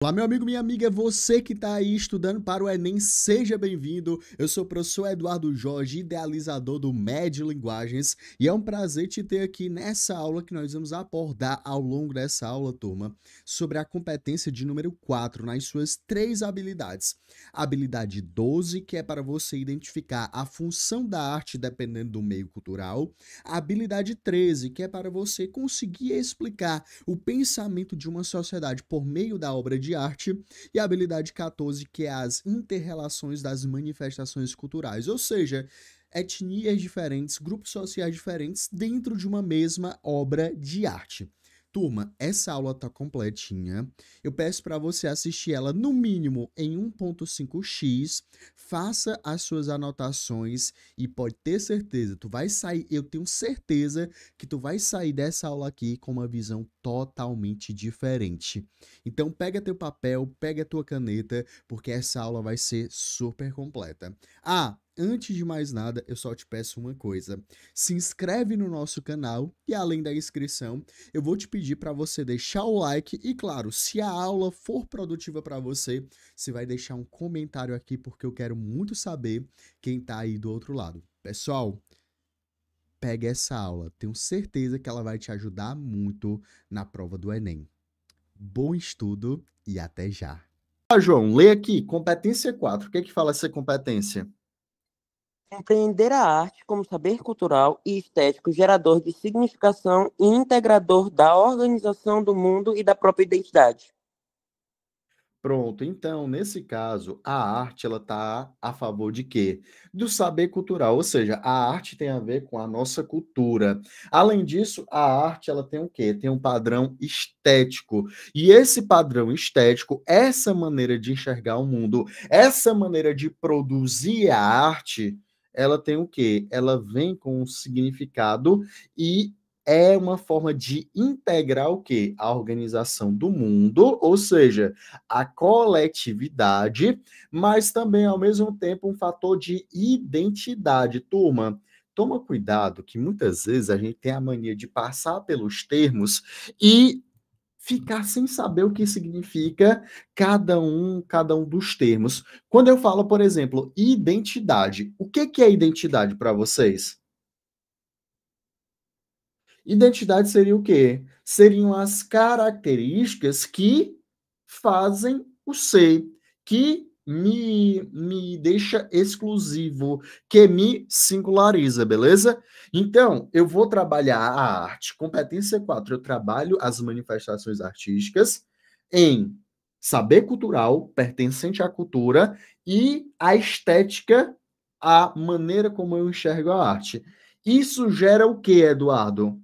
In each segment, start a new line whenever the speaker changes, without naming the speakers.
Olá, meu amigo, minha amiga, você que está aí estudando para o Enem, seja bem-vindo. Eu sou o professor Eduardo Jorge, idealizador do MED Linguagens, e é um prazer te ter aqui nessa aula que nós vamos abordar ao longo dessa aula, turma, sobre a competência de número 4 nas suas três habilidades. A habilidade 12, que é para você identificar a função da arte dependendo do meio cultural. A habilidade 13, que é para você conseguir explicar o pensamento de uma sociedade por meio da obra de arte, e a habilidade 14, que é as interrelações das manifestações culturais, ou seja, etnias diferentes, grupos sociais diferentes dentro de uma mesma obra de arte. Turma, essa aula tá completinha. Eu peço para você assistir ela no mínimo em 1.5x. Faça as suas anotações e pode ter certeza, tu vai sair, eu tenho certeza que tu vai sair dessa aula aqui com uma visão totalmente diferente. Então pega teu papel, pega tua caneta, porque essa aula vai ser super completa. Antes de mais nada, eu só te peço uma coisa. Se inscreve no nosso canal e além da inscrição, eu vou te pedir para você deixar o like e claro, se a aula for produtiva para você, você vai deixar um comentário aqui porque eu quero muito saber quem tá aí do outro lado. Pessoal, pega essa aula. Tenho certeza que ela vai te ajudar muito na prova do Enem. Bom estudo e até já. João, lê aqui, competência 4. O que é que fala essa competência?
Compreender a arte como saber cultural e estético gerador de significação e integrador da organização do mundo e da própria identidade.
Pronto, então, nesse caso, a arte, ela tá a favor de quê? Do saber cultural, ou seja, a arte tem a ver com a nossa cultura. Além disso, a arte, ela tem o quê? Tem um padrão estético. E esse padrão estético, essa maneira de enxergar o mundo, essa maneira de produzir a arte, ela tem o quê? Ela vem com um significado e é uma forma de integrar o quê? A organização do mundo, ou seja, a coletividade, mas também, ao mesmo tempo, um fator de identidade. Turma, toma cuidado que muitas vezes a gente tem a mania de passar pelos termos e ficar sem saber o que significa cada um dos termos. Quando eu falo, por exemplo, identidade, o que é identidade para vocês? Identidade seria o quê? Seriam as características que fazem o ser, que me deixa exclusivo, que me singulariza, beleza? Então, eu vou trabalhar a arte. Competência 4, eu trabalho as manifestações artísticas em saber cultural, pertencente à cultura, e a estética, a maneira como eu enxergo a arte. Isso gera o que, Eduardo?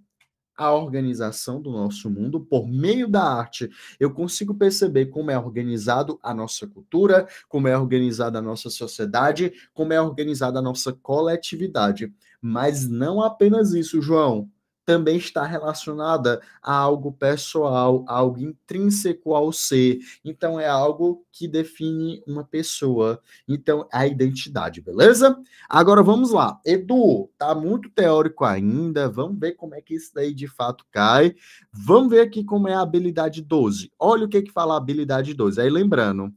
A organização do nosso mundo por meio da arte. Eu consigo perceber como é organizado a nossa cultura, como é organizada a nossa sociedade, como é organizada a nossa coletividade. Mas não apenas isso, João. Também está relacionada a algo pessoal, algo intrínseco ao ser. Então, é algo que define uma pessoa. Então, a identidade, beleza? Agora vamos lá. Edu, tá muito teórico ainda. Vamos ver como é que isso daí de fato cai. Vamos ver aqui como é a habilidade 12. Olha o que que fala a habilidade 12. Aí lembrando,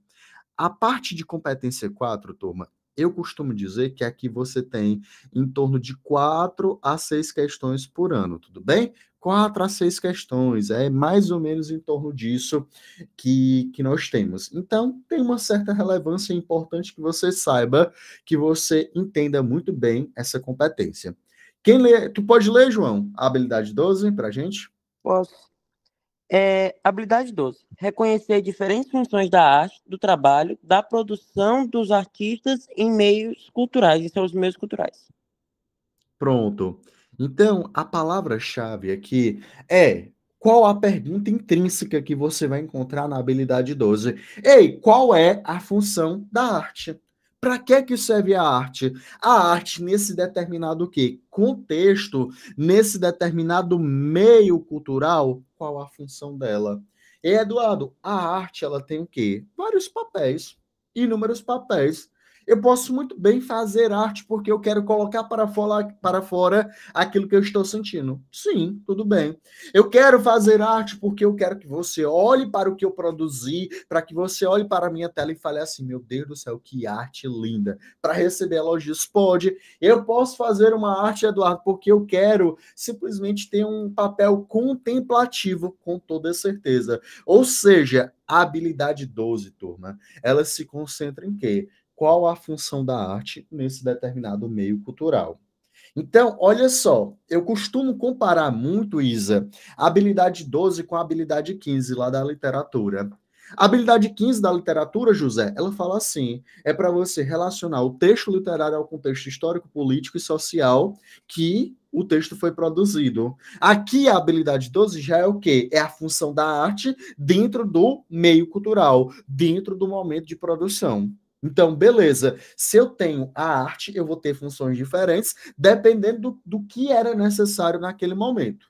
a parte de competência 4, turma, eu costumo dizer que aqui você tem em torno de 4 a 6 questões por ano, tudo bem? 4 a 6 questões, é mais ou menos em torno disso que nós temos. Então, tem uma certa relevância, é importante que você saiba, que você entenda muito bem essa competência. Quem lê, tu pode ler, João, a habilidade 12 para a gente?
Posso. Habilidade 12. Reconhecer diferentes funções da arte, do trabalho, da produção dos artistas em meios culturais, em seus meios culturais.
Pronto. Então, a palavra-chave aqui é qual a pergunta intrínseca que você vai encontrar na habilidade 12? Ei, qual é a função da arte? Para que serve a arte? A arte nesse determinado quê? Contexto, nesse determinado meio cultural, qual a função dela? E, Eduardo, a arte ela tem o quê? Vários papéis, inúmeros papéis. Eu posso muito bem fazer arte porque eu quero colocar para fora aquilo que eu estou sentindo. Sim, tudo bem. Eu quero fazer arte porque eu quero que você olhe para o que eu produzi, para que você olhe para a minha tela e fale assim: meu Deus do céu, que arte linda. Para receber elogios, pode. Eu posso fazer uma arte, Eduardo, porque eu quero simplesmente ter um papel contemplativo, com toda certeza. Ou seja, a habilidade 12, turma, ela se concentra em quê? Qual a função da arte nesse determinado meio cultural? Então, olha só, eu costumo comparar muito, Isa, a habilidade 12 com a habilidade 15 lá da literatura. A habilidade 15 da literatura, José, ela fala assim: é para você relacionar o texto literário ao contexto histórico, político e social que o texto foi produzido. Aqui a habilidade 12 já é o quê? É a função da arte dentro do meio cultural, dentro do momento de produção. Então, beleza. Se eu tenho a arte, eu vou ter funções diferentes, dependendo do que era necessário naquele momento.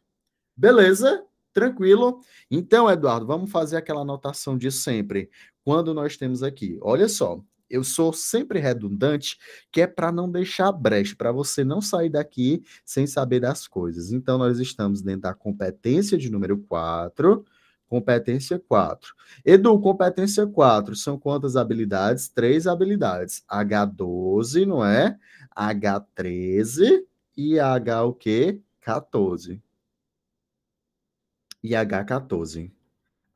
Beleza? Tranquilo? Então, Eduardo, vamos fazer aquela anotação de sempre. Quando nós temos aqui, olha só, eu sou sempre redundante, que é para não deixar brecha, para você não sair daqui sem saber das coisas. Então, nós estamos dentro da competência de número 4. Competência 4. Edu, competência 4 são quantas habilidades? Três habilidades. H12, não é? H13 e H o quê? 14 e H14.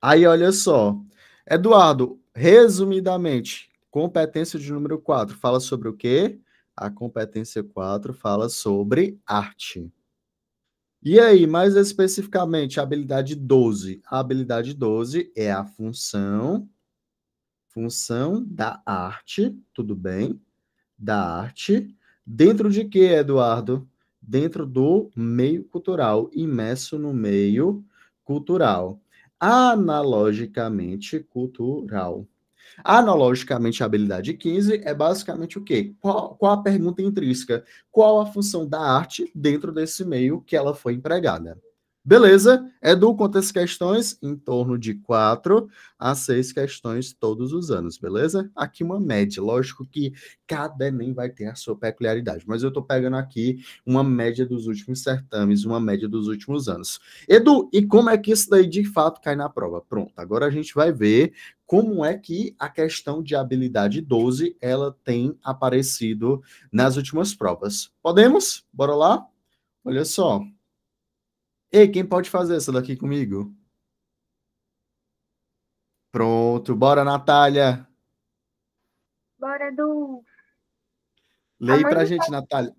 Aí, olha só. Eduardo, resumidamente, competência de número 4 fala sobre o quê? A competência 4 fala sobre arte. E aí, mais especificamente, a habilidade 12. A habilidade 12 é a função da arte, tudo bem? Da arte. Dentro de quê, Eduardo? Dentro do meio cultural, imerso no meio cultural. Analogicamente cultural. Analogicamente, a habilidade 15 é basicamente o quê? Qual a pergunta intrínseca? Qual a função da arte dentro desse meio que ela foi empregada? Beleza? Edu, quantas questões? Em torno de 4 a 6 questões todos os anos, beleza? Aqui uma média. Lógico que cada Enem vai ter a sua peculiaridade, mas eu estou pegando aqui uma média dos últimos certames, uma média dos últimos anos. Edu, e como é que isso daí de fato cai na prova? Pronto, agora a gente vai ver como é que a questão de habilidade 12 ela tem aparecido nas últimas provas. Podemos? Bora lá? Olha só. Ei, quem pode fazer essa daqui comigo? Pronto, bora, Natália.
Bora do. A,
Leia pra gente,
manifesta-
Natália.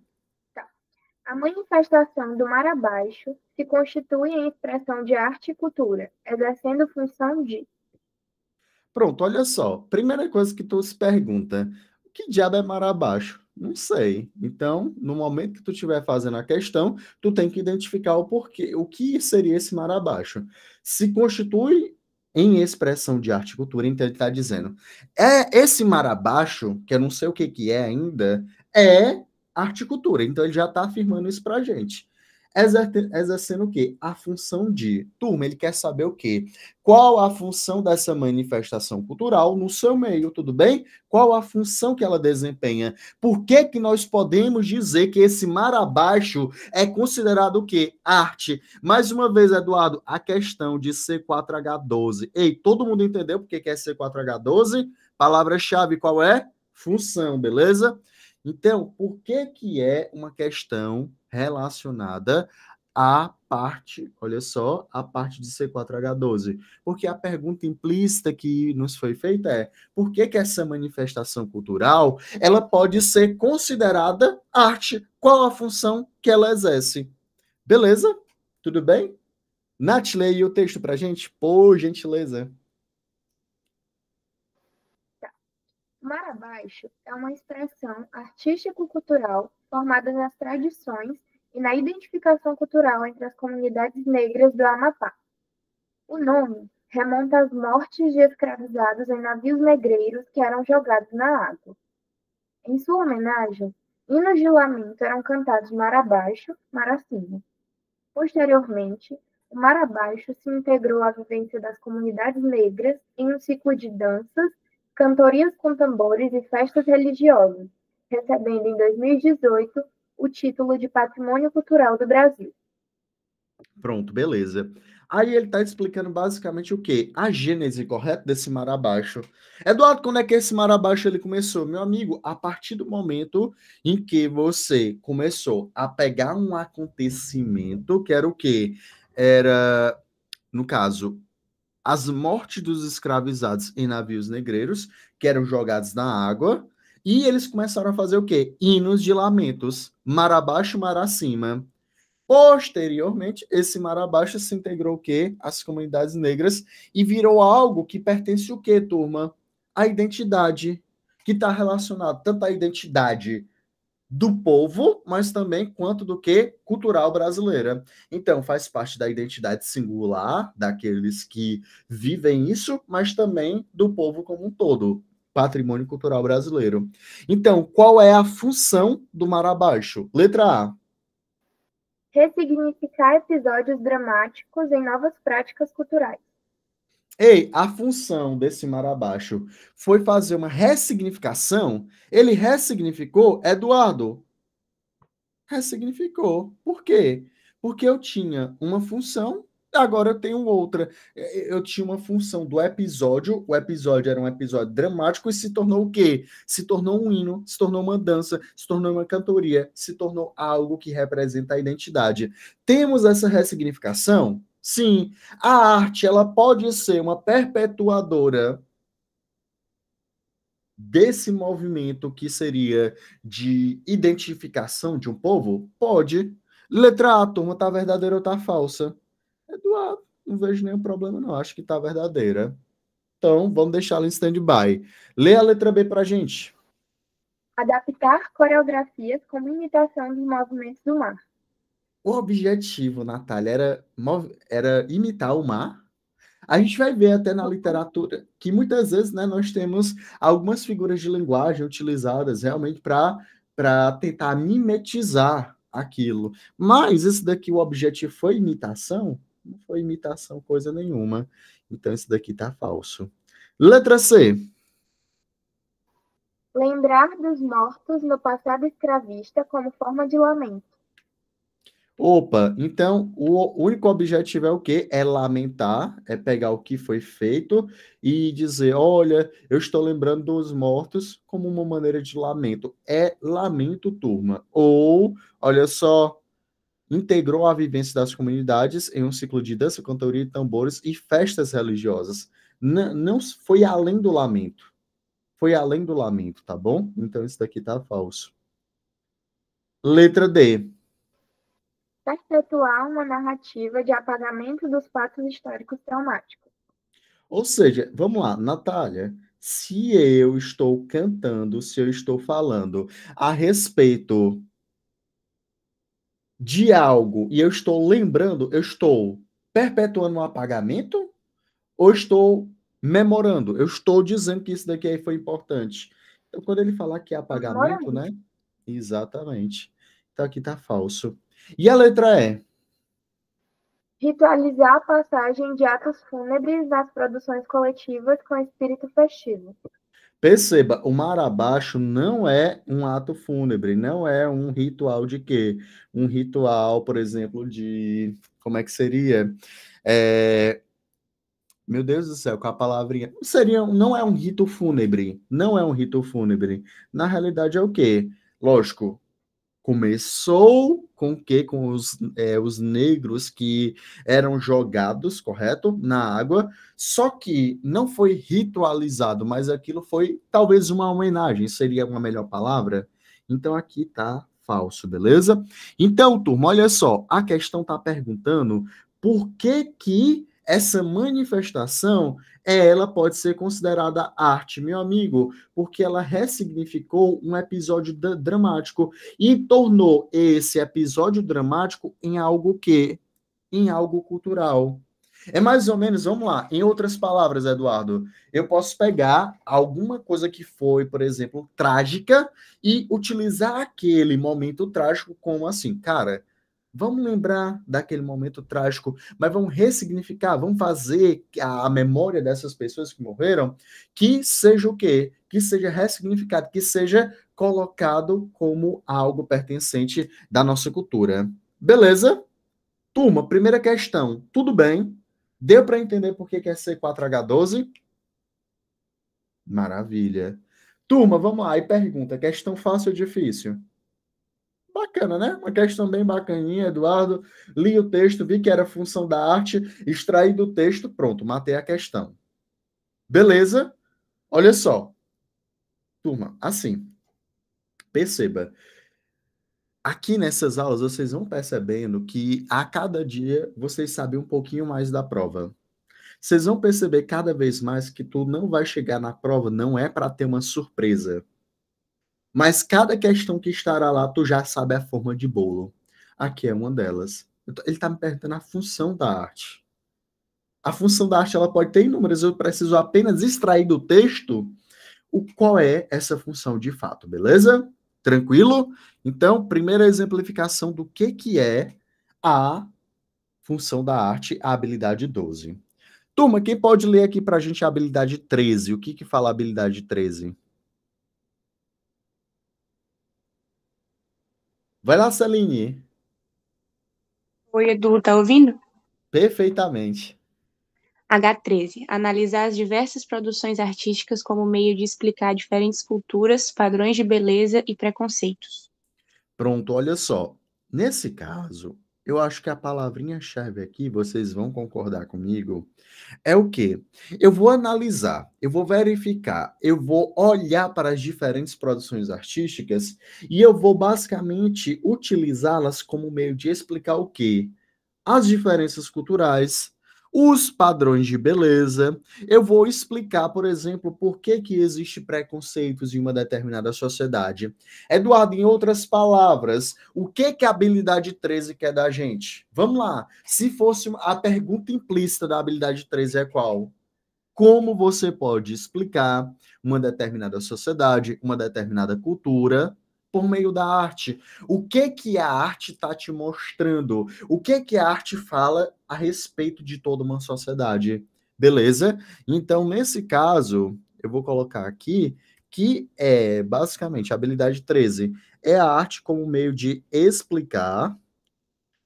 a manifestação do mar abaixo se constitui em expressão de arte e cultura, exercendo função de.
Pronto, olha só. Primeira coisa que tu se pergunta: o que diabo é mar abaixo? Não sei. Então, no momento que tu estiver fazendo a questão, tu tem que identificar o porquê, o que seria esse mar abaixo. Se constitui em expressão de arte e cultura, então ele está dizendo, esse mar abaixo, que eu não sei o que que é ainda, é arte e cultura. Então ele já está afirmando isso para a gente. Exercendo o quê? A função de. Turma, ele quer saber o quê? Qual a função dessa manifestação cultural no seu meio, tudo bem? Qual a função que ela desempenha? Por que que nós podemos dizer que esse mar abaixo é considerado o quê? Arte. Mais uma vez, Eduardo, a questão de C4H12. Ei, todo mundo entendeu por que que é C4H12? Palavra-chave qual é? Função, beleza? Então, por que que é uma questão relacionada à parte, olha só, a parte de C4H12? Porque a pergunta implícita que nos foi feita é: por que que essa manifestação cultural, ela pode ser considerada arte? Qual a função que ela exerce? Beleza? Tudo bem? Nath, leia o texto pra gente, por gentileza.
Mar abaixo é uma expressão artístico-cultural formada nas tradições e na identificação cultural entre as comunidades negras do Amapá. O nome remonta às mortes de escravizados em navios negreiros que eram jogados na água. Em sua homenagem, hinos de lamento eram cantados mar abaixo, mar acima. Posteriormente, o mar abaixo se integrou à vivência das comunidades negras em um ciclo de danças, cantorias com tambores e festas religiosas, recebendo em 2018 o título de Patrimônio Cultural do Brasil.
Pronto, beleza. Aí ele tá explicando basicamente o quê? A gênese correta desse Marabaixo. Eduardo, quando é que esse Marabaixo ele começou? Meu amigo, a partir do momento em que você começou a pegar um acontecimento, que era o quê? Era, no caso, as mortes dos escravizados em navios negreiros, que eram jogados na água, e eles começaram a fazer o quê? Hinos de lamentos. Marabaixo, mar acima. Posteriormente, esse Marabaixa se integrou o quê? Às comunidades negras e virou algo que pertence o quê, turma? A identidade, que está relacionado tanto à identidade do povo, mas também quanto do que cultural brasileira. Então, faz parte da identidade singular daqueles que vivem isso, mas também do povo como um todo, patrimônio cultural brasileiro. Então, qual é a função do Marabaixo? Letra A.
Ressignificar episódios dramáticos em novas práticas culturais.
Ei, a função desse Marabaixo foi fazer uma ressignificação? Ele ressignificou, Eduardo? Ressignificou. Por quê? Porque eu tinha uma função, agora eu tenho outra. Eu tinha uma função do episódio, o episódio era um episódio dramático e se tornou o quê? Se tornou um hino, se tornou uma dança, se tornou uma cantoria, se tornou algo que representa a identidade. Temos essa ressignificação? Sim. A arte, ela pode ser uma perpetuadora desse movimento que seria de identificação de um povo? Pode. Letra A, turma, tá verdadeira ou tá falsa? Eduardo, não vejo nenhum problema, não. Acho que tá verdadeira. Então, vamos deixá-la em stand-by. Lê a letra B pra gente.
Adaptar coreografias como imitação dos movimentos do mar.
O objetivo, Natália, era imitar o mar. A gente vai ver até na literatura que muitas vezes, né, nós temos algumas figuras de linguagem utilizadas realmente para tentar mimetizar aquilo. Mas esse daqui, o objetivo foi imitação? Não foi imitação coisa nenhuma. Então, esse daqui está falso. Letra C.
Lembrar dos mortos no passado escravista como forma de lamento.
Opa, então o único objetivo é o quê? É lamentar, é pegar o que foi feito e dizer, olha, eu estou lembrando dos mortos como uma maneira de lamento. É lamento, turma. Ou, olha só, integrou a vivência das comunidades em um ciclo de dança, cantoria, tambores e festas religiosas. Não foi além do lamento. Foi além do lamento, tá bom? Então isso daqui tá falso. Letra D.
Perpetuar uma narrativa de apagamento dos fatos históricos traumáticos.
Ou seja, vamos lá, Natália, se eu estou cantando, se eu estou falando a respeito de algo e eu estou lembrando, eu estou perpetuando um apagamento ou estou memorando? Eu estou dizendo que isso daqui aí foi importante. Então, quando ele falar que é apagamento,
Memorando.
né? Exatamente. Então, aqui tá falso. E a letra E?
Ritualizar a passagem de atos fúnebres nas produções coletivas com espírito festivo.
Perceba, o mar abaixo não é um ato fúnebre, não é um ritual de quê? Um ritual, por exemplo, de... Como é que seria? Meu Deus do céu, com a palavrinha. Não é um rito fúnebre. Não é um rito fúnebre. Na realidade é o quê? Lógico, começou com o quê? Com os negros que eram jogados, correto? Na água. Só que não foi ritualizado, mas aquilo foi talvez uma homenagem, seria uma melhor palavra? Então aqui tá falso, beleza? Então, turma, olha só, a questão tá perguntando por que que essa manifestação ela pode ser considerada arte, meu amigo, porque ela ressignificou um episódio dramático e tornou esse episódio dramático em algo que? Em algo cultural. É mais ou menos, vamos lá, em outras palavras, Eduardo, eu posso pegar alguma coisa que foi, por exemplo, trágica e utilizar aquele momento trágico como assim, cara, Vamos lembrar daquele momento trágico, mas vamos ressignificar, vamos fazer a memória dessas pessoas que morreram, que seja o quê? Que seja ressignificado, que seja colocado como algo pertencente da nossa cultura. Beleza? Turma, primeira questão, tudo bem? Deu para entender por que é C4H12? Maravilha. Turma, vamos lá, e pergunta, questão fácil ou difícil? Bacana, né? Uma questão bem bacaninha, Eduardo. Li o texto, vi que era função da arte, extraí do texto, pronto, matei a questão. Beleza? Olha só, turma, assim, perceba. Aqui nessas aulas vocês vão percebendo que a cada dia vocês sabem um pouquinho mais da prova. Vocês vão perceber cada vez mais que tu não vai chegar na prova, não é para ter uma surpresa. Mas cada questão que estará lá, tu já sabe a forma de bolo. Aqui é uma delas. Ele está me perguntando a função da arte. A função da arte ela pode ter inúmeras, eu preciso apenas extrair do texto qual é essa função de fato, beleza? Tranquilo? Então, primeira exemplificação do que é a função da arte, a habilidade 12. Turma, quem pode ler aqui para a gente a habilidade 13? O que fala a habilidade 13? Vai lá, Celine.
Oi, Edu, tá ouvindo?
Perfeitamente.
H13. Analisar as diversas produções artísticas como meio de explicar diferentes culturas, padrões de beleza e preconceitos.
Pronto, olha só. Nesse caso, eu acho que a palavrinha-chave aqui, vocês vão concordar comigo, é o quê? Eu vou analisar, eu vou verificar, eu vou olhar para as diferentes produções artísticas e eu vou basicamente utilizá-las como meio de explicar o quê? As diferenças culturais, os padrões de beleza. Eu vou explicar, por exemplo, por que existe preconceitos em uma determinada sociedade. Eduardo, em outras palavras, o que a habilidade 13 quer da gente? Vamos lá. Se fosse a pergunta implícita da habilidade 13 é qual? Como você pode explicar uma determinada sociedade, uma determinada cultura por meio da arte? O que a arte está te mostrando? O que a arte fala a respeito de toda uma sociedade? Beleza? Então, nesse caso, eu vou colocar aqui que é basicamente a habilidade 13 é a arte como meio de explicar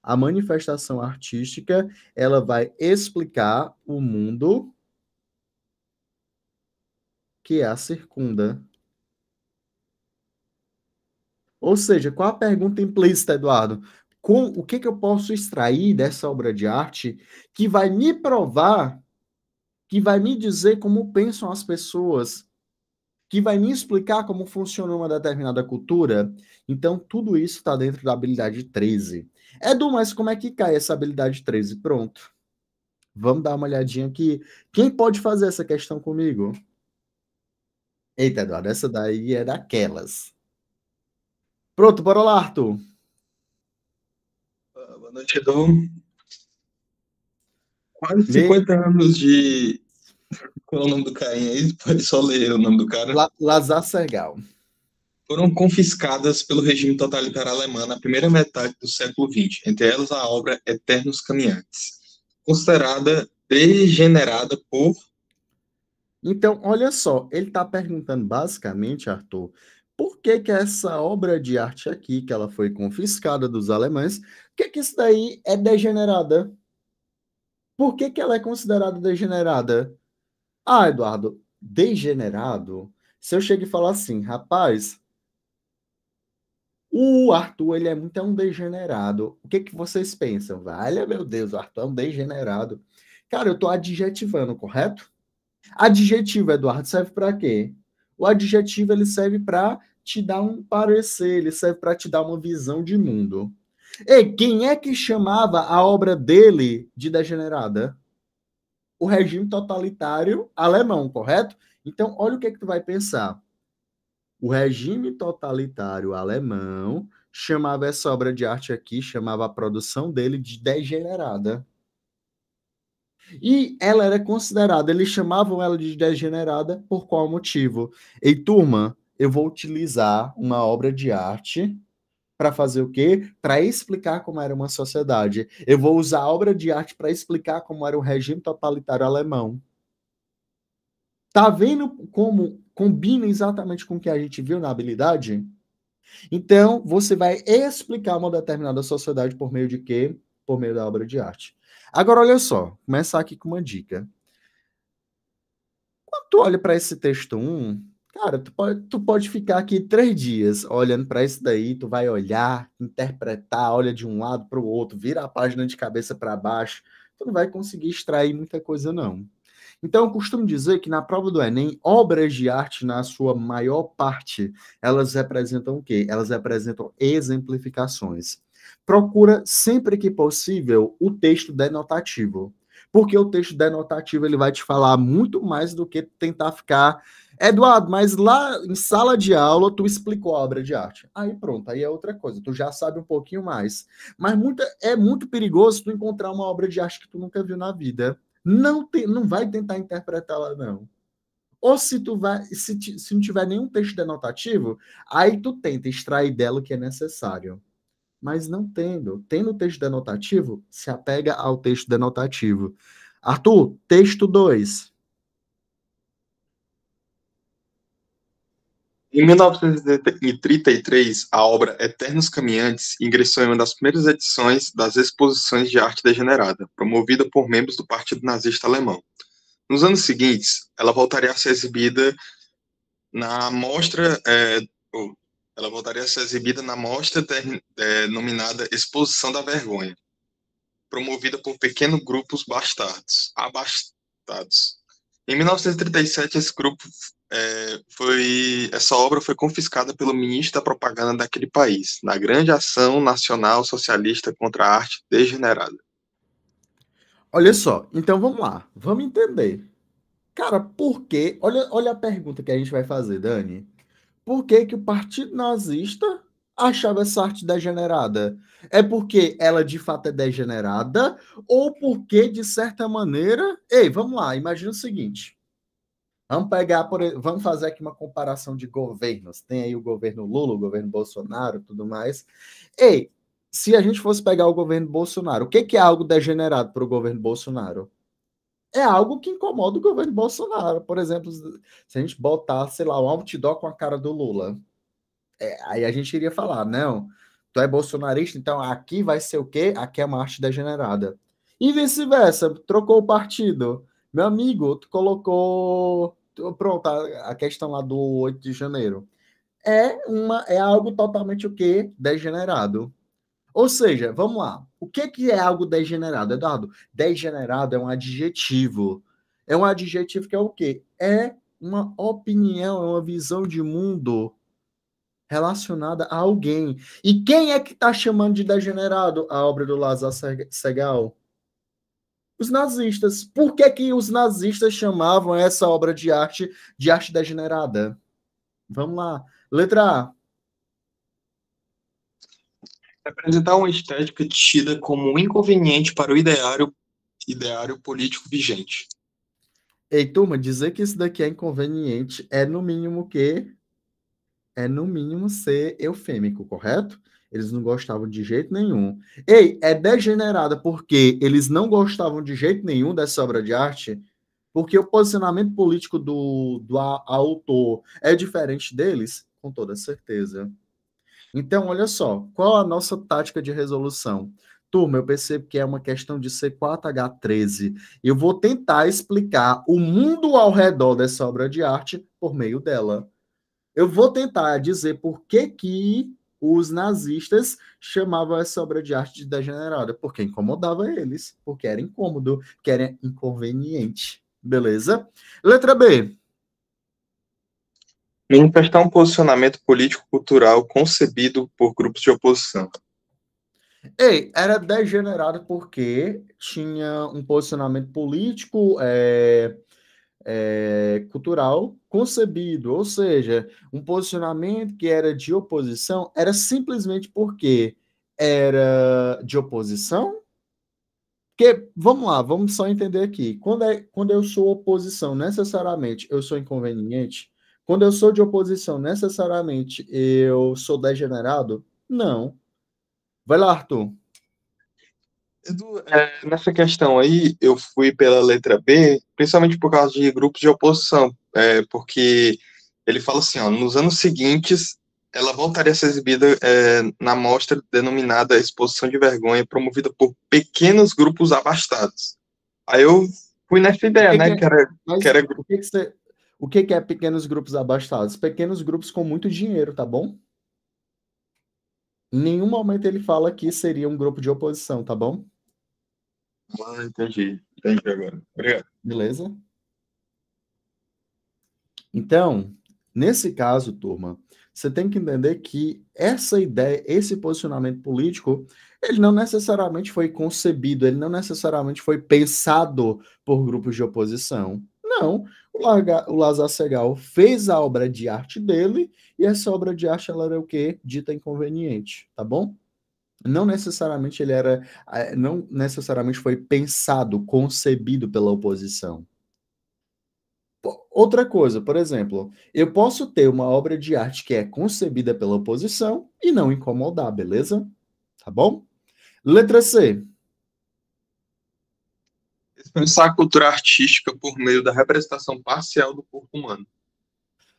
a manifestação artística, ela vai explicar o mundo que a circunda. Ou seja, qual a pergunta implícita, Eduardo? O que eu posso extrair dessa obra de arte que vai me provar, que vai me dizer como pensam as pessoas, que vai me explicar como funciona uma determinada cultura? Então, tudo isso está dentro da habilidade 13. Edu, mas como é que cai essa habilidade 13? Pronto. Vamos dar uma olhadinha aqui. Quem pode fazer essa questão comigo? Eita, Eduardo, essa daí é daquelas. Pronto, bora lá, Arthur.
Boa noite, Edu. Quase 50 anos de. Qual é o nome do carinha aí? Pode só ler o nome do cara.
Lazar Segal.
Foram confiscadas pelo regime totalitário alemão na primeira metade do século XX, entre elas a obra Eternos Caminhantes, considerada degenerada por.
Então, olha só, ele está perguntando basicamente, Arthur, por que essa obra de arte aqui, que ela foi confiscada dos alemães, por que isso daí é degenerada? Por que ela é considerada degenerada? Ah, Eduardo, degenerado? Se eu chego e falar assim, rapaz, o Arthur, ele é muito um degenerado. O que vocês pensam? Vale, meu Deus, o Arthur é um degenerado. Cara, eu estou adjetivando, correto? Adjetivo, Eduardo, serve para quê? O adjetivo ele serve para te dar um parecer, ele serve para te dar uma visão de mundo. E quem é que chamava a obra dele de degenerada? O regime totalitário alemão, correto? Então, olha o que tu vai pensar. O regime totalitário alemão chamava essa obra de arte aqui, chamava a produção dele de degenerada. E ela era considerada, eles chamavam ela de degenerada por qual motivo? Ei, turma, eu vou utilizar uma obra de arte para fazer o quê? Para explicar como era uma sociedade. Eu vou usar a obra de arte para explicar como era o regime totalitário alemão. Tá vendo como combina exatamente com o que a gente viu na habilidade? Então, você vai explicar uma determinada sociedade por meio de quê? Por meio da obra de arte. Agora, olha só, começar aqui com uma dica. Quando tu olha para esse texto 1, cara, tu pode ficar aqui 3 dias olhando para isso daí, tu vai olhar, interpretar, olha de um lado para o outro, vira a página de cabeça para baixo, tu não vai conseguir extrair muita coisa, não. Então, eu costumo dizer que na prova do Enem, obras de arte, na sua maior parte, elas representam o quê? Elas representam exemplificações. Procura, sempre que possível, o texto denotativo. Porque o texto denotativo ele vai te falar muito mais do que tentar ficar. Eduardo, mas lá em sala de aula tu explicou a obra de arte. Aí pronto, aí é outra coisa, tu já sabe um pouquinho mais. Mas é muito perigoso tu encontrar uma obra de arte que tu nunca viu na vida. Não vai tentar interpretá-la, não. Ou se tu vai, se não tiver nenhum texto denotativo, aí tu tenta extrair dela o que é necessário. Mas não tendo texto denotativo, se apega ao texto denotativo. Arthur, texto 2.
Em 1933, a obra Eternos Caminhantes ingressou em uma das primeiras edições das Exposições de Arte Degenerada, promovida por membros do Partido Nazista Alemão. Nos anos seguintes, ela voltaria a ser exibida na mostra, denominada Exposição da Vergonha, promovida por pequenos grupos abastados. Em 1937, essa obra foi confiscada pelo ministro da propaganda daquele país, na Grande Ação Nacional Socialista contra a Arte Degenerada.
Olha só, então vamos lá, vamos entender. Cara, por quê? Olha a pergunta que a gente vai fazer, Dani. Por que que o Partido Nazista achava essa arte degenerada? É porque ela de fato é degenerada ou porque, de certa maneira... Ei, vamos lá, imagina o seguinte. Vamos fazer aqui uma comparação de governos. Tem aí o governo Lula, o governo Bolsonaro, tudo mais. Ei, se a gente fosse pegar o governo Bolsonaro, o que é algo degenerado para o governo Bolsonaro? É algo que incomoda o governo Bolsonaro. Por exemplo, se a gente botar, sei lá, um outdoor com a cara do Lula, aí a gente iria falar, não, tu é bolsonarista, então aqui vai ser o quê? Aqui é uma arte degenerada. E vice-versa, trocou o partido. Meu amigo, tu colocou... Pronto, a questão lá do 8 de janeiro. É algo totalmente o quê? Degenerado. Ou seja, vamos lá. O que é algo degenerado, Eduardo? Degenerado é um adjetivo. É um adjetivo que é o quê? É uma opinião, é uma visão de mundo relacionada a alguém. E quem é que está chamando de degenerado a obra do Lázaro Segall? Os nazistas. Por que os nazistas chamavam essa obra de arte degenerada? Vamos lá. Letra A.
Representar uma estética tida como inconveniente para o ideário político vigente.
Ei, turma, dizer que isso daqui é inconveniente é no mínimo o quê? É no mínimo ser eufêmico, correto? Eles não gostavam de jeito nenhum. Ei, é degenerada porque eles não gostavam de jeito nenhum dessa obra de arte, porque o posicionamento político do autor é diferente deles, com toda certeza. Então, olha só, qual a nossa tática de resolução? Turma, eu percebo que é uma questão de C4H13. Eu vou tentar explicar o mundo ao redor dessa obra de arte por meio dela. Eu vou tentar dizer por que os nazistas chamavam essa obra de arte de degenerada, porque incomodava eles, porque era incômodo, porque era inconveniente. Beleza? Letra B.
Manifestar um posicionamento político-cultural concebido por grupos de oposição.
Ei, era degenerado porque tinha um posicionamento político, cultural concebido, ou seja, um posicionamento que era de oposição era simplesmente porque era de oposição. Porque, vamos lá, vamos só entender aqui. Quando eu sou oposição, necessariamente eu sou inconveniente. Quando eu sou de oposição, necessariamente eu sou degenerado. Não. Vai lá, Arthur.
Edu, nessa questão aí, eu fui pela letra B, principalmente por causa de grupos de oposição, porque ele fala assim, ó, nos anos seguintes, ela voltaria a ser exibida na mostra denominada Exposição de Vergonha, promovida por pequenos grupos abastados. Aí eu fui nessa ideia, né, que era
Mas o que é pequenos grupos abastados? Pequenos grupos com muito dinheiro, tá bom? Em nenhum momento ele fala que seria um grupo de oposição, tá bom?
Entendi agora. Obrigado.
Beleza? Então, nesse caso, turma, você tem que entender que essa ideia, esse posicionamento político, ele não necessariamente foi concebido, ele não necessariamente foi pensado por grupos de oposição. Não, o Lázaro Segall fez a obra de arte dele e essa obra de arte ela era o quê? Dita inconveniente, tá bom? Não necessariamente não necessariamente foi pensado, concebido pela oposição. Outra coisa, por exemplo, eu posso ter uma obra de arte que é concebida pela oposição e não incomodar, beleza? Tá bom? Letra C.
Expressar a cultura artística por meio da representação parcial do corpo humano.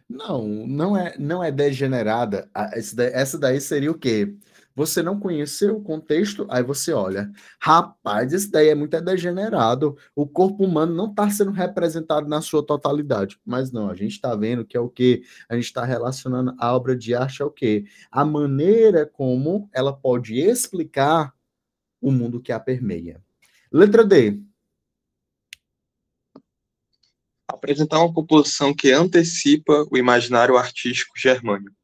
Não é degenerada. Essa daí seria o quê? Você não conheceu o contexto, aí você olha, rapaz, esse daí é muito degenerado. O corpo humano não está sendo representado na sua totalidade. Mas não, a gente está vendo que é o quê? A gente está relacionando a obra de arte ao quê? A maneira como ela pode explicar o mundo que a permeia. Letra D.
Apresentar uma composição que antecipa o imaginário artístico germânico.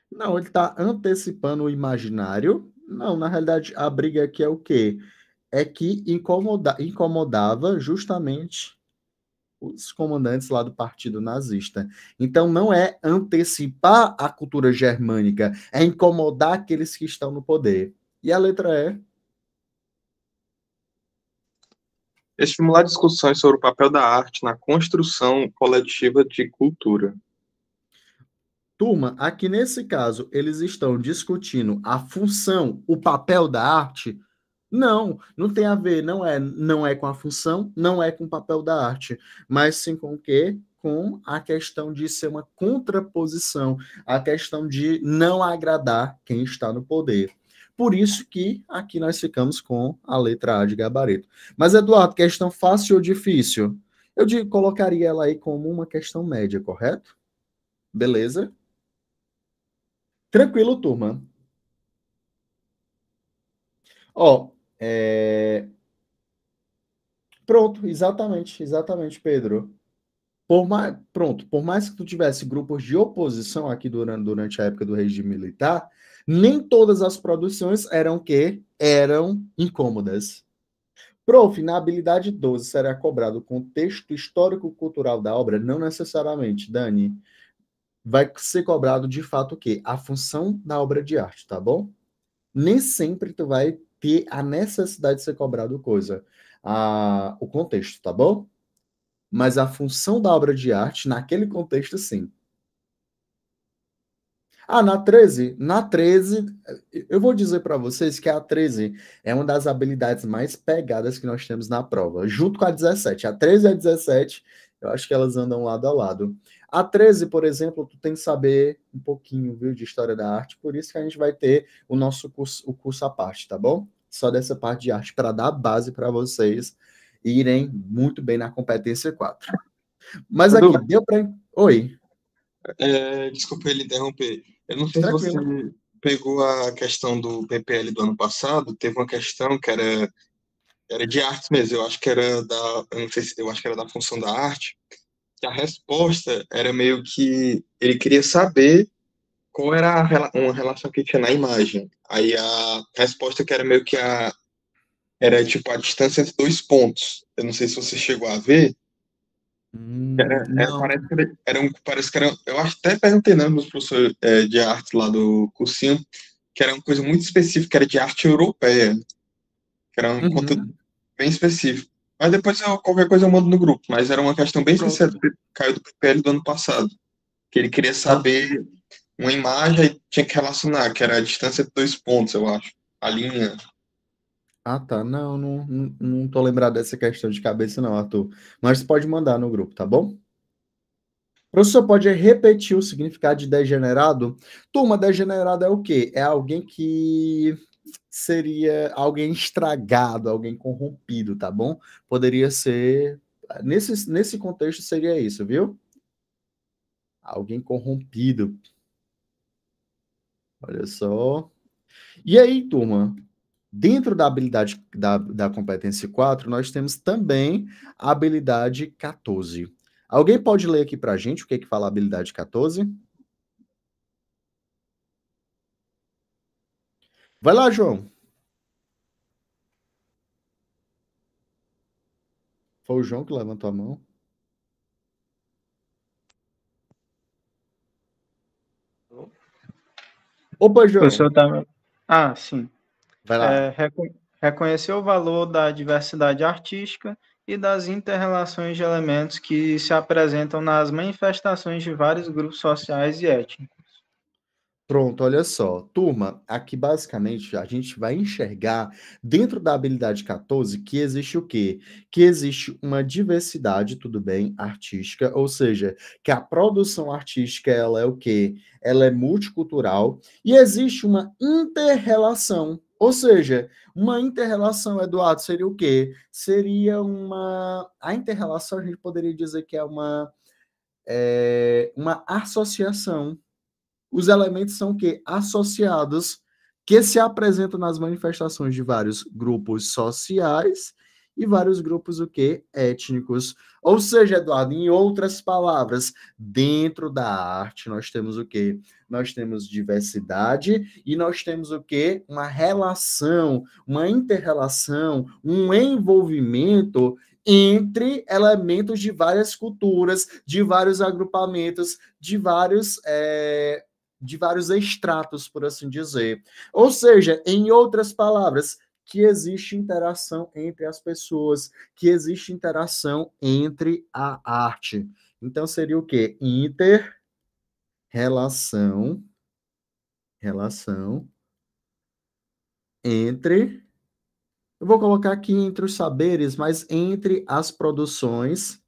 Não, ele está antecipando o imaginário. Não, na realidade, a briga aqui é o quê? É que incomodava justamente os comandantes lá do partido nazista. Então, não é antecipar a cultura germânica, é incomodar aqueles que estão no poder. E a letra E?
Estimular discussões sobre o papel da arte na construção coletiva de cultura.
Turma, aqui nesse caso, eles estão discutindo a função, o papel da arte. Não tem a ver, não é com a função, não é com o papel da arte, mas sim com o quê? Com a questão de ser uma contraposição, a questão de não agradar quem está no poder. Por isso que aqui nós ficamos com a letra A de gabarito. Mas, Eduardo, questão fácil ou difícil? Colocaria ela aí como uma questão média, correto? Beleza? Tranquilo, turma. Ó, pronto, exatamente, Pedro. Por mais que tu tivesse grupos de oposição aqui durante a época do regime militar, nem todas as produções eram incômodas. Prof, na habilidade 12 será cobrado o contexto histórico-cultural da obra? Não necessariamente, Dani. Vai ser cobrado de fato o quê? A função da obra de arte, tá bom? Nem sempre tu vai ter a necessidade de ser cobrado o contexto, tá bom? Mas a função da obra de arte, naquele contexto, sim. Na 13, eu vou dizer para vocês que a 13 é uma das habilidades mais pegadas que nós temos na prova, junto com a 17. A 13 e a 17, eu acho que elas andam lado a lado. A 13, por exemplo, tu tem que saber um pouquinho, viu, de história da arte, por isso que a gente vai ter o curso à parte, tá bom? Só dessa parte de arte, para dar base para vocês irem muito bem na competência 4. Mas
Edu,
aqui, deu para... Oi.
Desculpa ele interromper. Eu não sei se
Tranquilo.
você pegou a questão do PPL do ano passado, teve uma questão que era de artes mesmo, eu acho que era eu não sei se, eu acho que era da função da arte, que a resposta era meio que ele queria saber qual era uma relação que tinha na imagem. Aí a resposta que era meio que era tipo a distância entre dois pontos. Eu não sei se você chegou a ver.
Não.
Parece que era. Eu até perguntei não nos professores de arte lá do cursinho, que era uma coisa muito específica, que era de arte europeia, que era um conteúdo bem específico. Mas depois qualquer coisa eu mando no grupo, mas era uma questão bem específica que caiu do PPL do ano passado, que ele queria saber uma imagem e tinha que relacionar, que era a distância de 2 pontos, eu acho. A linha.
Ah, tá. Não tô lembrado dessa questão de cabeça, não, Arthur. Mas você pode mandar no grupo, tá bom? O professor pode repetir o significado de degenerado? Turma, degenerado é o quê? É alguém que seria alguém estragado, alguém corrompido, tá bom? Poderia ser. Nesse contexto seria isso, viu? Alguém corrompido. Olha só. E aí, turma? Dentro da habilidade da competência 4, nós temos também a habilidade 14. Alguém pode ler aqui para a gente o que é que fala a habilidade 14? Vai lá, João. Foi o João que levantou a mão. Opa,
O
João.
professor tá... Ah, sim.
Vai lá.
Reconhecer o valor da diversidade artística e das inter-relações de elementos que se apresentam nas manifestações de vários grupos sociais e étnicos.
Pronto, olha só. Turma, aqui basicamente a gente vai enxergar dentro da habilidade 14 que existe o quê? Que existe uma diversidade, tudo bem, artística, ou seja, que a produção artística ela é o quê? Ela é multicultural e existe uma interrelação. Ou seja, uma interrelação, Eduardo, seria o quê? Seria uma. A interrelação a gente poderia dizer que é uma associação. Os elementos são o quê? Associados, que se apresentam nas manifestações de vários grupos sociais e vários grupos o quê? Étnicos. Ou seja, Eduardo, em outras palavras, dentro da arte nós temos o quê? Nós temos diversidade e nós temos o quê? Uma relação, uma inter-relação, um envolvimento entre elementos de várias culturas, de vários agrupamentos, de vários extratos, por assim dizer. Ou seja, em outras palavras, que existe interação entre as pessoas, que existe interação entre a arte. Então seria o quê? Relação entre, eu vou colocar aqui entre os saberes, mas entre as produções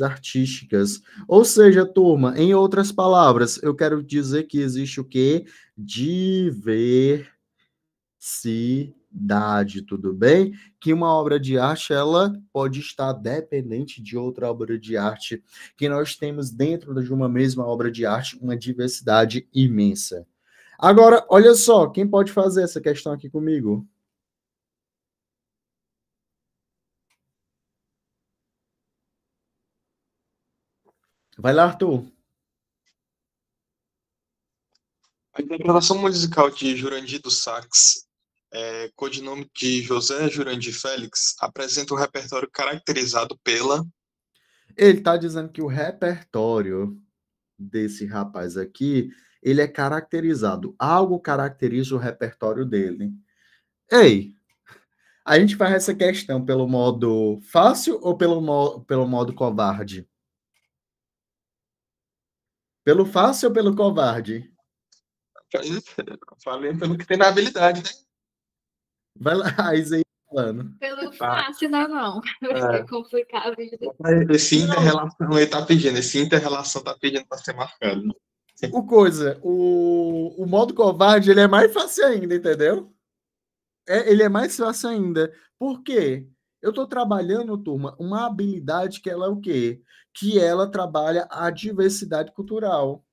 artísticas. Ou seja, turma, em outras palavras, eu quero dizer que existe o quê? Diversidade, tudo bem? Que uma obra de arte, ela pode estar dependente de outra obra de arte, que nós temos dentro de uma mesma obra de arte uma diversidade imensa. Agora, olha só, quem pode fazer essa questão aqui comigo? Vai lá, Arthur.
A interpretação musical de Jurandir dos Sax, codinome de José Jurandir Félix, apresenta um repertório caracterizado pela.
Ele está dizendo que o repertório desse rapaz aqui, ele é caracterizado. Algo caracteriza o repertório dele. Ei, a gente faz essa questão pelo modo fácil ou pelo modo covarde? Pelo fácil ou pelo covarde?
Falei pelo que tem na habilidade, né?
Vai lá, a Isaí falando.
Pelo fácil, não. É complicado.
Esse inter-relação ele tá pedindo, esse inter-relação tá pedindo para ser marcado.
O modo covarde, ele é mais fácil ainda, entendeu? Ele é mais fácil ainda. Por quê? Eu estou trabalhando, turma, uma habilidade que ela é o quê? Que ela trabalha a diversidade cultural.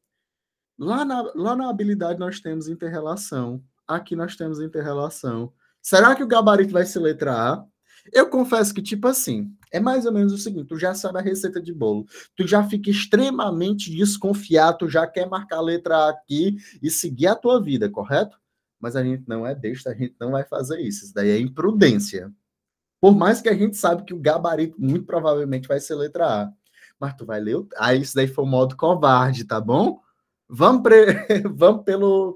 Lá na habilidade nós temos inter-relação. Aqui nós temos inter-relação. Será que o gabarito vai ser letra A? Eu confesso que, tipo assim, é mais ou menos o seguinte: tu já sabe a receita de bolo, tu já fica extremamente desconfiado, tu já quer marcar a letra A aqui e seguir a tua vida, correto? Mas a gente não é besta, a gente não vai fazer isso. Isso daí é imprudência. Por mais que a gente sabe que o gabarito muito provavelmente vai ser letra A. Mas tu vai ler. Isso daí foi o modo covarde, tá bom? Vamos, vamos